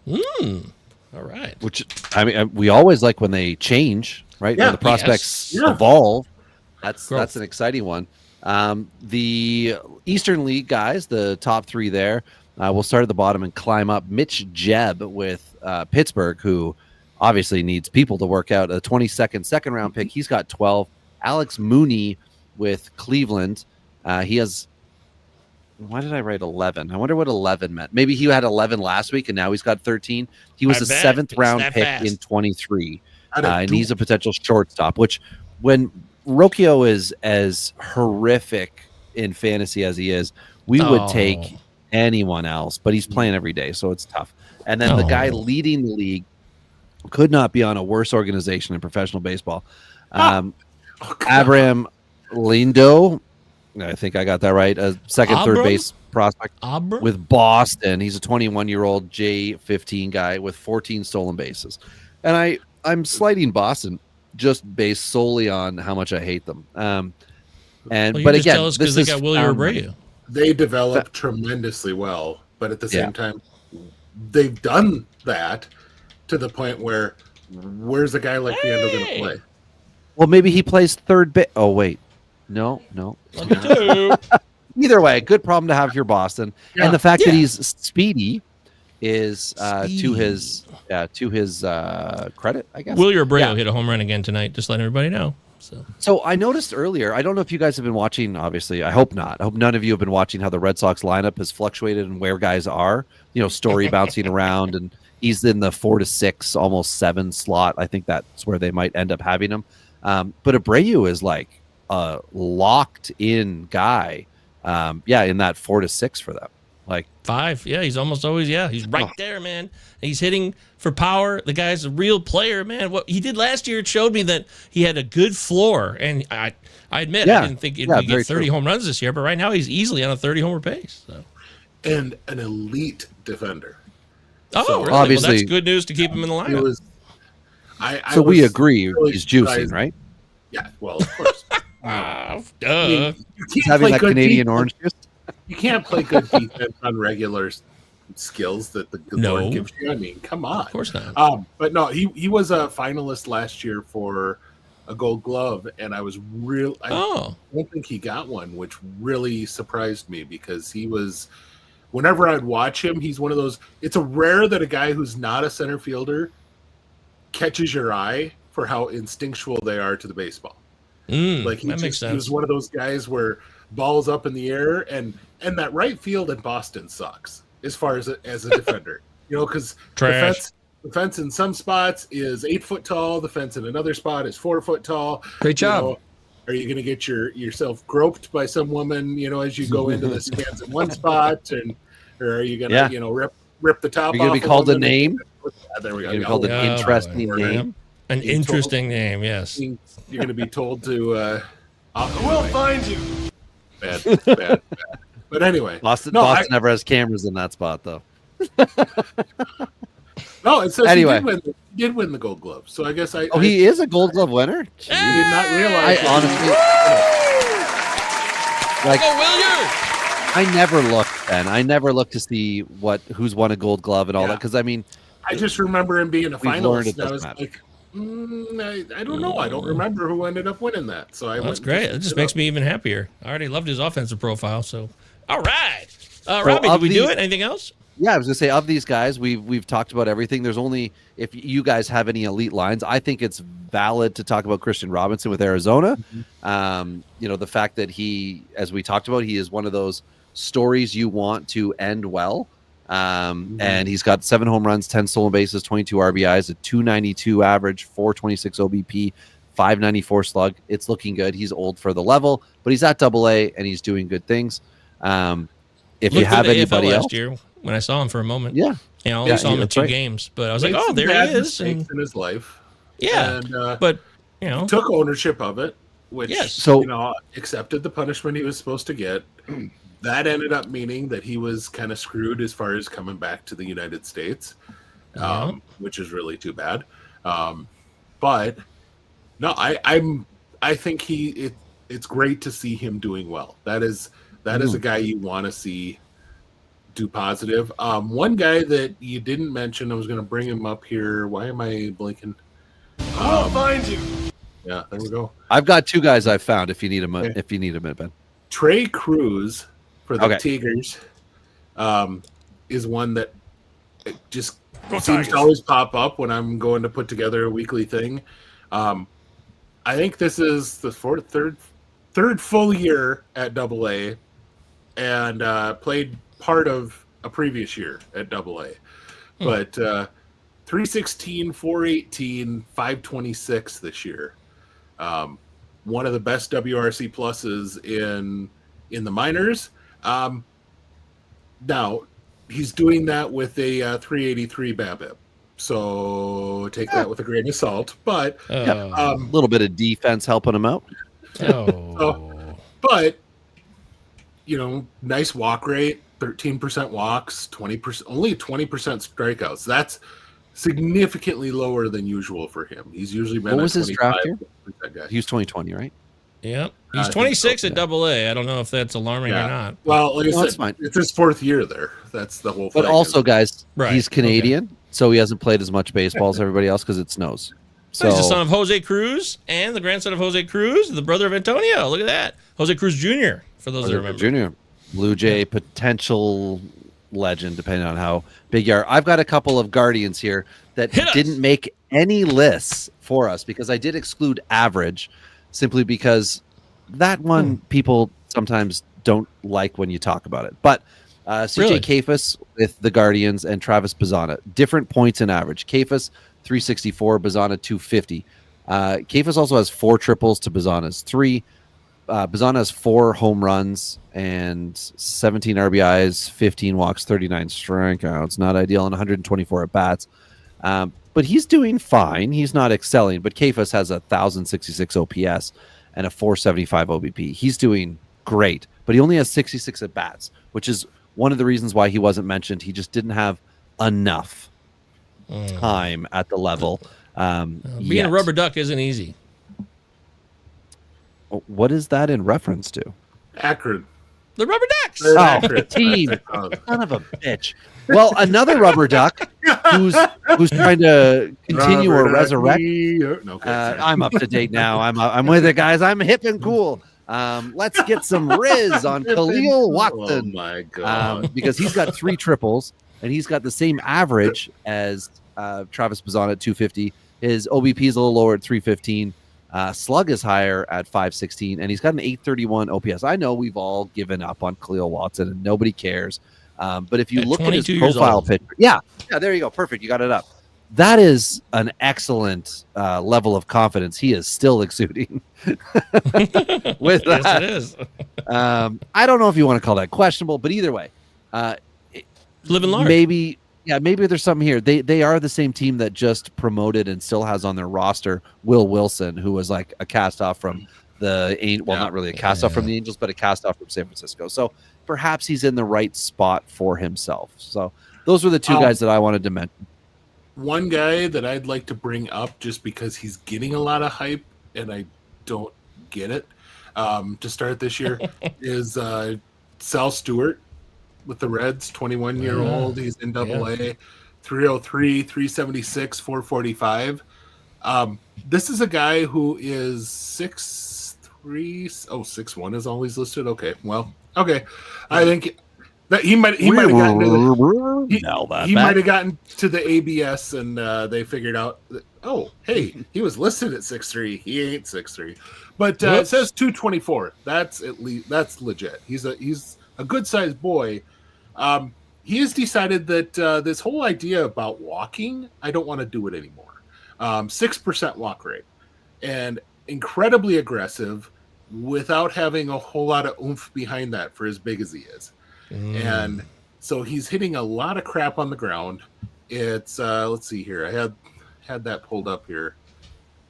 All right. Which, I mean, we always like when they change, right? Yeah. When the prospects Yes. Yeah. evolve. That's Growth. an exciting one. The Eastern League guys, the top three there, we'll start at the bottom and climb up. Mitch Jebb with Pittsburgh, who obviously needs people to work out. A 22nd second round pick. He's got 12. Alex Mooney with Cleveland. He has. Why did I write 11? I wonder what 11 meant. Maybe he had 11 last week and now he's got 13. He was I a bet. 7th It's round that pick fast. in 23. Out of And two- he's a potential shortstop, which when Rocchio is as horrific in fantasy as he is, we would Oh. take anyone else, but he's playing every day, so it's tough. And then the guy Oh. leading the league could not be on a worse organization in professional baseball. Abraham Lindo, I think I got that right. A second, third Abram? base prospect Auburn? with Boston. He's a 21-year-old J15 guy with 14 stolen bases. And I'm slighting Boston just based solely on how much I hate them. Well, But you're just again, jealous because this they is got Willie found Abreu. They developed tremendously well, but at the Yeah. same time, they've done that to the point where where's a guy like Leandro going to Hey! play? Well, maybe he plays third base. Oh, wait. No. Look at you. Either way, good problem to have here, Boston. Yeah. And the fact that Yeah. he's speedy is to Speed. his credit, I guess. Willie Abreu Yeah. hit a home run again tonight. Just letting everybody know. So I noticed earlier, I don't know if you guys have been watching, obviously. I hope not. I hope none of you have been watching how the Red Sox lineup has fluctuated and where guys are. Story bouncing around, and he's in the 4 to 6, almost 7 slot. I think that's where they might end up having him. But Abreu is like a locked in guy. In that 4 to 6 for them. Like 5. Yeah, he's almost always, he's right there, man. He's hitting for power. The guy's a real player, man. What he did last year, it showed me that he had a good floor. And I admit, Yeah. I didn't think he'd Yeah, get very 30 true. home runs this year, but right now he's easily on a 30 homer pace. So. And an elite defender. Oh, So, really? obviously- Well, that's good news to keep him in the It lineup. was. so we was agree really he's juicing, surprised. right? Yeah, well, of course. Duh. I mean, you He's can't having play that good Canadian defense. orange juice. You can't play good defense on regular skills that the good No. Lord gives you. I mean, come on. Of course not. But no, he was a finalist last year for a Gold Glove, and I was real. I don't think he got one, which really surprised me because he was. Whenever I'd watch him, he's one of those. It's a rare that a guy who's not a center fielder catches your eye for how instinctual they are to the baseball. Like that makes sense. He was one of those guys where balls up in the air, and that right field in Boston sucks as far as a defender. Because Trash. the fence in some spots is 8 foot tall. The fence in another spot is 4 foot tall. Great job. Are you going to get yourself groped by some woman, as you go into the stands in one spot, or are you going to, rip the top You're going off? to be called a woman? name. There we You're go. going to be called an Oh, boy. interesting Yep. name. An being interesting name, yes. You're going to be told to. We'll find you. Bad. But anyway, Boston never has cameras in that spot, though. No, it says Anyway. he did win the Gold Glove. So I guess He is a Gold Glove winner. did not realize. I honestly, like, Go, William! I never looked, Ben. I never looked to see who's won a Gold Glove and all Yeah. that. Because I mean, I just remember him being a We've learned finalist. it And I was doesn't like, I don't know. I don't remember who ended up winning that. So I Well, that's went and great. It looked just it makes up. me even happier. I already loved his offensive profile. So, all right. Robbie, of did we do the- it? Anything else? yeah, I was gonna say of these guys, we've talked about everything. There's only if you guys have any elite lines, I think it's valid to talk about Christian Robinson with Arizona. The fact that he, as we talked about, he is one of those stories you want to end well. And he's got 7 home runs, 10 stolen bases, 22 RBIs, a 292 average, 426 OBP, 594 slug. It's looking good. He's old for the level, but he's at AA and he's doing good things. If you Looked have good at AFL anybody else, last year when I saw him for a moment. yeah, I only Yeah, saw him in that's 2 right. games, but I was like, Made oh, some there bad he is. mistakes And, in his life. yeah, And, but took ownership of it, which Yes. So- accepted the punishment he was supposed to get. That ended up meaning that he was kind of screwed as far as coming back to the United States, which is really too bad. But no, I think it's great to see him doing well. That is a guy you want to see do positive. One guy that you didn't mention, I was going to bring him up here. Why am I blinking? I'll find you. Yeah, there we go. I've got two guys I've found. If you need them, if you need them, Ben. Trey Cruz for the Tigers is one that just seems to always pop up when I'm going to put together a weekly thing. I think this is the third full year at AA, and played part of a previous year at AA. But 316, 418, 526 this year. One of the best WRC pluses in the minors. Now he's doing that with a 383 BABIP. So take that with a grain of salt. But a little bit of defense helping him out. But nice walk rate, 13% walks, 20%, only 20% strikeouts. That's significantly lower than usual for him. He's usually been. What was his draft year? He was 2020, right? Yeah, he's 26 at AA. I don't know if that's alarming or not. Well, like I said, it's his fourth year there. That's the whole thing. But also, guys, Right. he's Canadian, so he hasn't played as much baseball as everybody else because it snows. So he's the son of Jose Cruz and the grandson of Jose Cruz, the brother of Antonio. Look at that, Jose Cruz Jr. For those that remember, Junior, Blue Jay potential legend, depending on how big you are. I've got a couple of Guardians here that didn't make any lists for us because I did exclude average, simply because that one people sometimes don't like when you talk about it. But CJ Kafis with the Guardians and Travis Bazzana, different points in average. Kafis 364, Bazzana 250. Kafis also has 4 triples to Bazzana's 3. Bazzana has 4 home runs and 17 RBIs, 15 walks, 39 strikeouts. Not ideal, and 124 at bats. But he's doing fine. He's not excelling. But Kafis has a 1,066 OPS and a 475 OBP. He's doing great, but he only has 66 at bats, which is one of the reasons why he wasn't mentioned. He just didn't have enough time at the level. Being a rubber duck isn't easy. What is that in reference to? Akron. The Rubber Ducks. Team. Son of a bitch. Well, another rubber duck who's trying to continue or resurrect. I'm up to date now. I'm with it, guys. I'm hip and cool. Let's get some Riz on Khalil Watson. Oh my god! Because he's got 3 triples and he's got the same average as Travis Bazzana at 250. His OBP is a little lower at 315. Slug is higher at 516, and he's got an 831 OPS. I know we've all given up on Khalil Watson, and nobody cares. But if you look at his profile picture, there you go. Perfect. You got it up. That is an excellent level of confidence he is still exuding. With that, yes, it is. I don't know if you want to call that questionable, but either way, living large. Maybe there's something here. They are the same team that just promoted and still has on their roster Will Wilson, who was like a cast off from not really a cast off from the Angels, but a cast off from San Francisco. So perhaps he's in the right spot for himself. So those were the 2 guys that I wanted to mention. One guy that I'd like to bring up just because he's getting a lot of hype and I don't get it to start this year is Sal Stewart with the Reds, 21-year-old. He's in AA, 303, 376, 445. This is a guy who is 6'3". 6'1" is always listed. Okay, well, okay. I think that he might have gotten to the ABS and they figured out that, he was listed at 6'3". He ain't 6'3", but it says 224. That's legit. He's a good sized boy. He has decided that this whole idea about walking, I don't want to do it anymore. 6% walk rate and incredibly aggressive without having a whole lot of oomph behind that for as big as he is. And so he's hitting a lot of crap on the ground. It's let's see here. I had that pulled up here.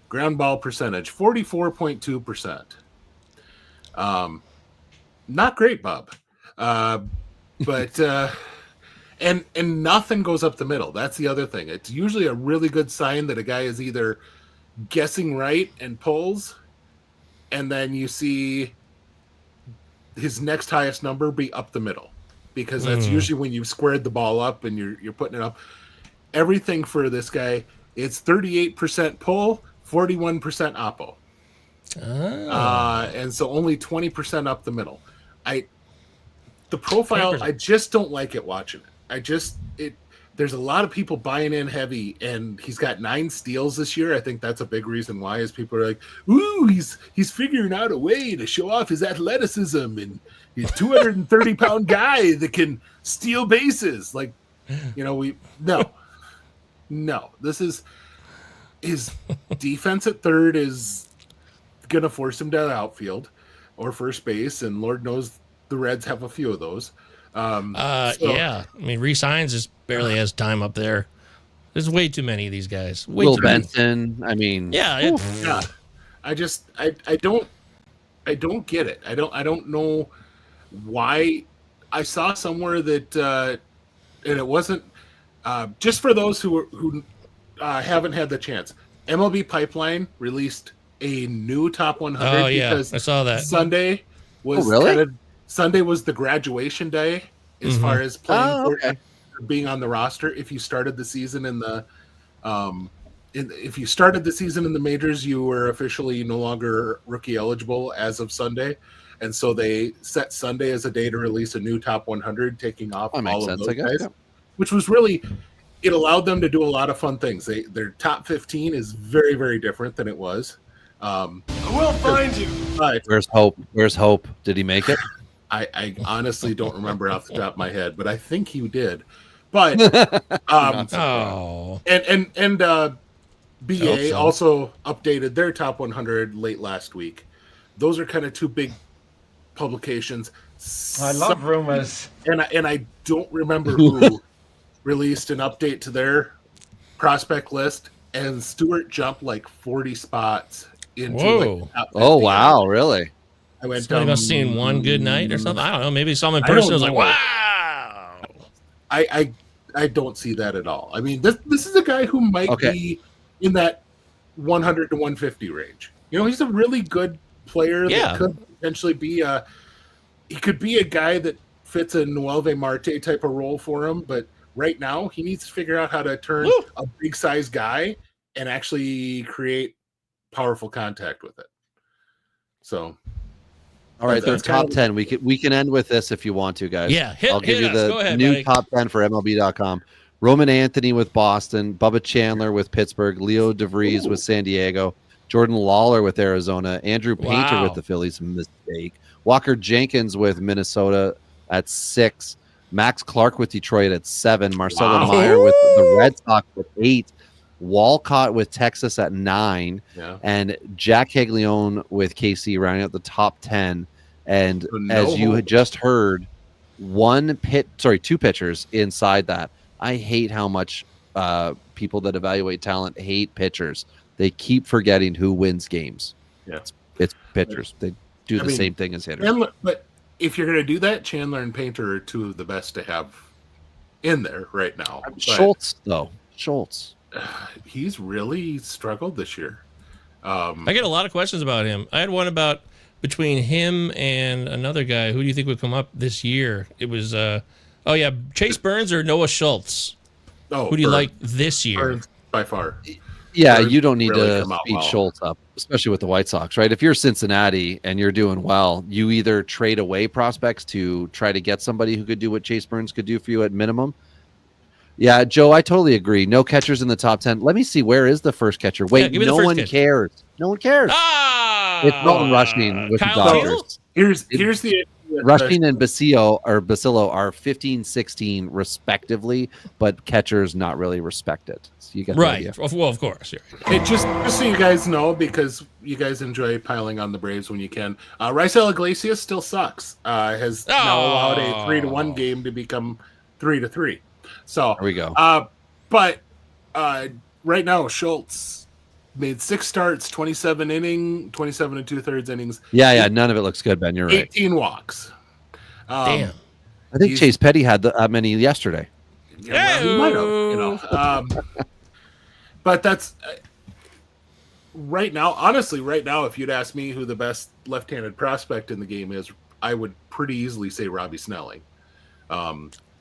Ground ball percentage, 44.2%. Not great, Bob. But and nothing goes up the middle. That's the other thing. It's usually a really good sign that a guy is either guessing right and pulls, and then you see his next highest number be up the middle, because that's usually when you've squared the ball up and you're putting it up. Everything for this guy, it's 38% pull, 41% oppo. And so only 20% up the middle. The profile, I just don't like it watching it. There's a lot of people buying in heavy, and he's got 9 steals this year. I think that's a big reason why, is people are like, ooh, he's figuring out a way to show off his athleticism, and he's a 230-pound guy that can steal bases. Like, no, this is his defense at third is going to force him to the outfield or first base, and Lord knows the Reds have a few of those. Yeah. I mean, Reese Hines just barely has time up there. There's way too many of these guys. Way Will too many. Benson. I mean, Yeah. I don't get it. I don't know why. I saw somewhere that, and it wasn't just for those who haven't had the chance. MLB Pipeline released a new top 100. Oh yeah, because I saw that. Sunday was Sunday was the graduation day as far as playing for being on the roster. If you started the season in the if you started the season in the majors, you were officially no longer rookie eligible as of Sunday. And so they set Sunday as a day to release a new top 100, taking off all of those guys, which was really, it allowed them to do a lot of fun things. Their top 15 is very, very different than it was. I will find you. Where's Hope? Where's Hope? Did he make it? I honestly don't remember off the top of my head, but I think he did. But BA also updated their top 100 late last week. Those are kind of two big publications. I love rumors. And I don't remember who released an update to their prospect list, and Stewart jumped like 40 spots into like the top 50. Oh wow, really? I went Somebody must have seen one good night or something. I don't know. Maybe saw him in person. I was like, wow. I don't see that at all. I mean, this is a guy who might be in that 100 to 150 range. He's a really good player that could potentially be he could be a guy that fits a Noelve Marte type of role for him, but right now he needs to figure out how to turn a big size guy and actually create powerful contact with it. So all right, their top 10. We can end with this if you want to, guys. Yeah, I'll give you the Go ahead, new buddy. top 10 for MLB.com. Roman Anthony with Boston, Bubba Chandler with Pittsburgh, Leo DeVries with San Diego, Jordan Lawlar with Arizona, Andrew Painter with the Phillies, mistake, Walker Jenkins with Minnesota at 6, Max Clark with Detroit at 7, Marcelo Meyer with the Red Sox with 8, Walcott with Texas at 9, and Jack Caglione with KC rounding out the top 10. And as you had just heard, two pitchers inside that. I hate how much people that evaluate talent hate pitchers. They keep forgetting who wins games. Yeah, it's pitchers. They do the same thing as hitters. But if you're going to do that, Chandler and Painter are two of the best to have in there right now. Schultz. He's really struggled this year. I get a lot of questions about him. I had one about between him and another guy. Who do you think would come up this year? It was, Chase Burns or Noah Schultz. Who do you like this year? Burns by far. Yeah, Burns you don't need really to speed Schultz up, especially with the White Sox, right? If you're Cincinnati and you're doing well, you either trade away prospects to try to get somebody who could do what Chase Burns could do for you at minimum. Yeah, Joe, I totally agree. No catchers in the top 10. Let me see. Where is the first catcher? Wait, no one cares. No one cares. It's Dalton Rushing with the Dodgers. Here's the Rushing and Basilio are 15, 16 respectively, but catchers not really respected. So you get the idea. Well, of course. Yeah. Hey, just so you guys know, because you guys enjoy piling on the Braves when you can. Raisel Iglesias still sucks. Has now allowed a 3-1 game to become 3-3. So there we go. But right now, Schultz made 6 starts, 27 and 2/3 innings. Yeah, none of it looks good, Ben. You're right. 18 walks. Damn. I think Chase Petty had that many yesterday. Yeah, well, he might have, but that's right now, honestly, right now, if you'd ask me who the best left-handed prospect in the game is, I would pretty easily say Robbie Snelling.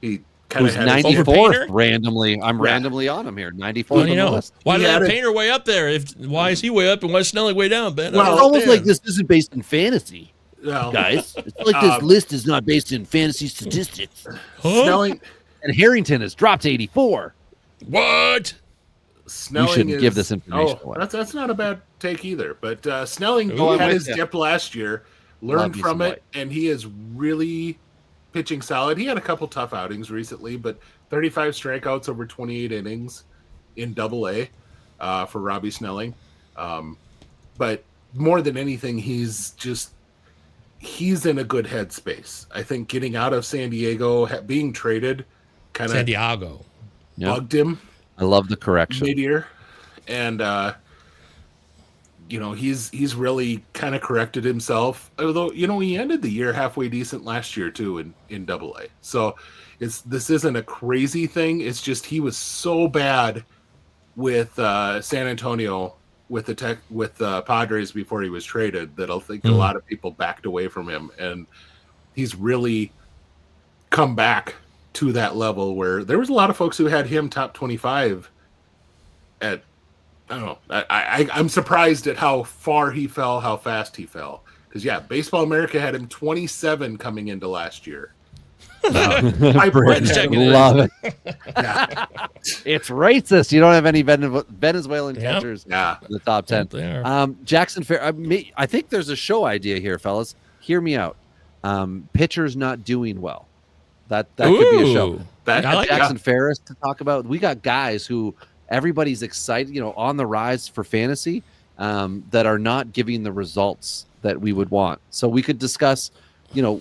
He kind of Who's had 94th randomly. I'm randomly on him here. 94th. Well, you know, list. why He did had that a- Painter way up there? Why is he way up and why is Snelling way down, Ben? Well, It's almost like this isn't based in fantasy, well, guys. It's like this list is not based in fantasy statistics. Snelling. And Harrington has dropped to 84. What? Snelling shouldn't give this information away. That's not a bad take either. But Snelling I'm had with his you. dip last year, learned Love you from some it, White. and he is really pitching solid. He had a couple tough outings recently, but 35 strikeouts over 28 innings in Double-A for Robbie Snelling. But more than anything, he's in a good headspace. I think getting out of San Diego, being traded, kind San of Diego. Yep. bugged him I love the correction. mid-year, and he's really kind of corrected himself. Although he ended the year halfway decent last year too in Double-A. So this isn't a crazy thing. It's just he was so bad with San Antonio with the Padres before he was traded that I think a lot of people backed away from him, and he's really come back to that level where there was a lot of folks who had him top 25 at, I don't know. I'm surprised at how far he fell, how fast he fell. Because, Baseball America had him 27 coming into last year. I Love it. Yeah. It's racist. You don't have any Venezuelan catchers Yeah. in the top 10. They are. Jackson Fair. I think there's a show idea here, fellas. Hear me out. Pitchers not doing well. That could be a show. Ooh. That- I like Jackson Ferris to talk about. We got guys who everybody's excited, on the rise for fantasy, that are not giving the results that we would want. So we could discuss,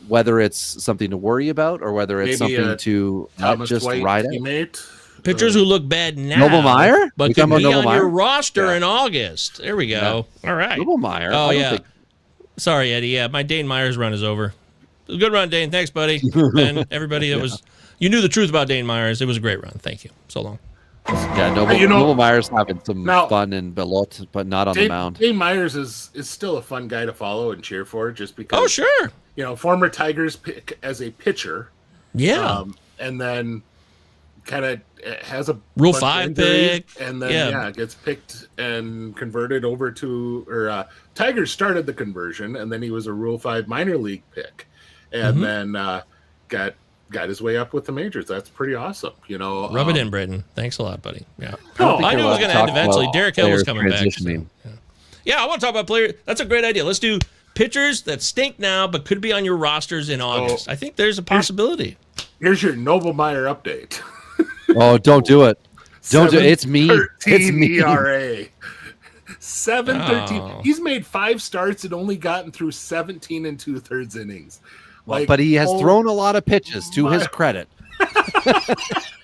whether it's something to worry about or whether it's Maybe something to not Thomas just White ride it. teammate. Pitchers who look bad now. Noble Meyer? But We could talking be about on Noble your Meyer? roster Yeah. in August. There we go. All right. Noble Meyer. Oh, I don't yeah. think- Sorry, Eddie. Yeah, my Dane Myers run is over. It was a good run, Dane. Thanks, buddy. And everybody that was... You knew the truth about Dane Myers. It was a great run. Thank you. So long. Yeah, Noble Meyer's having some Now- fun in Belot, but not on the mound. Dave Myers is still a fun guy to follow and cheer for, just because. Oh, sure. Former Tigers pick as a pitcher. Yeah. And then kind of has a Rule bunch of 5 injuries, pick. and then Yeah. gets picked and converted over to Tigers started the conversion, and then he was a Rule 5 minor league pick, and then got his way up with the majors. That's pretty awesome, Rub it in, Britton. Thanks a lot, buddy. Yeah. Oh, I knew it was going to end eventually. Derek Hill was coming back. Transitioning. Yeah, I want to talk about players. That's a great idea. Let's do pitchers that stink now but could be on your rosters in August. I think there's a possibility. Here's your Noble Meyer update. Oh, don't do it. Don't do it. It's me. It's 7.13 me. ERA. 7.13. Oh. He's made 5 starts and only gotten through 17 and 2/3 innings. But he has thrown a lot of pitches, to his my- credit.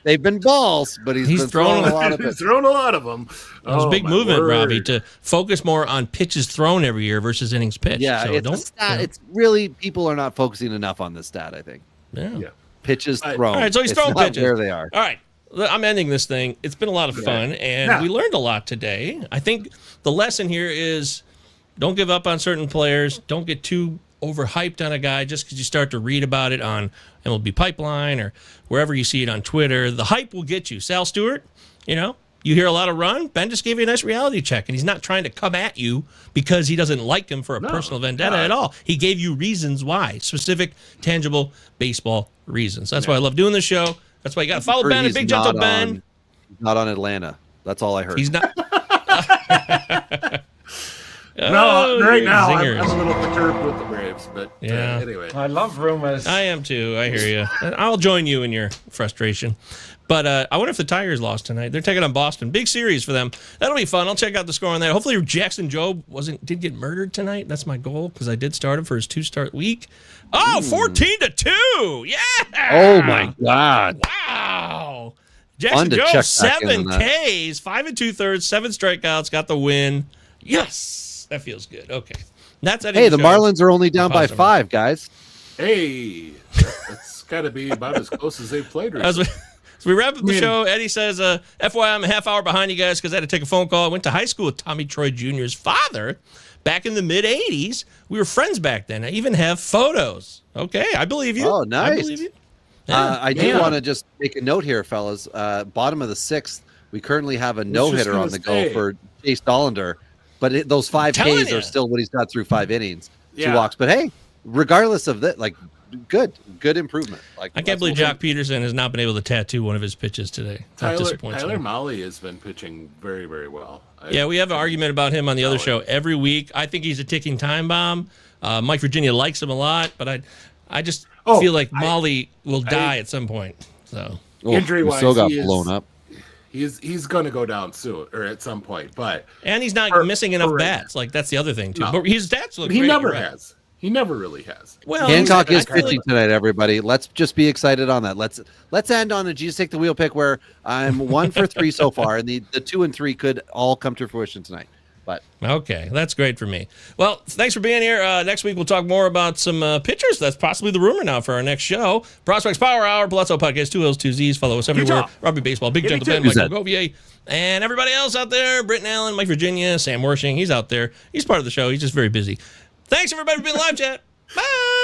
They've been balls, but he's been thrown throwing a lot of He's pitches. thrown a lot of them. It was a big my movement, word. Robbie, to focus more on pitches thrown every year versus innings pitched. Yeah, so it's a stat. It's really, people are not focusing enough on this stat, I think. Yeah. Pitches All right. thrown. All right, so he's It's throwing not pitches. where they are. All right. I'm ending this thing. It's been a lot of fun, and Yeah. we learned a lot today. I think the lesson here is don't give up on certain players. Don't get too overhyped on a guy just because you start to read about it on MLB Pipeline or wherever you see it on Twitter. The hype will get you. Sal Stewart, you hear a lot of run. Ben just gave you a nice reality check, and he's not trying to come at you because he doesn't like him for a personal vendetta at all. He gave you reasons why, specific, tangible baseball reasons. That's why I love doing this show. That's why you got to follow Ben and He's Big Gentle not Ben. Not on Atlanta. That's all I heard. He's not. No, right now zingers. I'm a little perturbed with the Braves, but Yeah. anyway. I love rumors. I am too. I hear you. And I'll join you in your frustration. But I wonder if the Tigers lost tonight. They're taking on Boston. Big series for them. That'll be fun. I'll check out the score on that. Hopefully Jackson Jobe did get murdered tonight. That's my goal because I did start him for his 2-start week. Oh, 14-2. Yeah. Oh, my God. Wow. Fun Jackson to Jobe, check back in 7 on that. Ks, 5 2/3, 7 strikeouts, got the win. Yes. That feels good. Okay. That's Hey, the Marlins are only down by Positive. 5, guys. Hey, that's got to be about as close as they've played I was, recently. So we wrap up the show. Eddie says, FYI, I'm a half hour behind you guys because I had to take a phone call. I went to high school with Tommy Troy Jr.'s father back in the mid-'80s. We were friends back then. I even have photos. Okay, I believe you. Oh, nice. I believe you. Yeah. I do want to just make a note here, fellas. Bottom of the 6th, we currently have a no-hitter on the go for Chase Dollander, but those 5 Ks are still what he's got through 5 innings. 2 walks. But hey, regardless of that, like, good improvement. Like, I can't believe Jock Peterson has not been able to tattoo one of his pitches today. Tyler Mahle has been pitching very, very well. Yeah, we have an argument about him on the other show every week. I think he's a ticking time bomb. Mike Virginia likes him a lot, but I just feel like Mahle will die at some point. So injury-wise, still got blown up. He's going to go down soon or at some point, and he's not missing enough bats. Like that's the other thing too. No. But his stats look. He great, never has. He never really has. Well, Hancock is pitching tonight, everybody. Let's just be excited on that. Let's end on a Jesus Take the Wheel pick where I'm 1 for 3 so far, and the 2 and 3 could all come to fruition tonight. But okay, that's great for me. Well, thanks for being here. Next week we'll talk more about some pitchers. That's possibly the rumor now for our next show. Prospects Power Hour, Pallazzo Podcast, 2 L's, 2 Z's. Follow us everywhere. Robbie Baseball, Big Gentle Ben, Michael Govier, and everybody else out there. Britton Allen, Mike Virginia, Sam Worshing. He's out there. He's part of the show. He's just very busy. Thanks everybody for being live chat. Bye.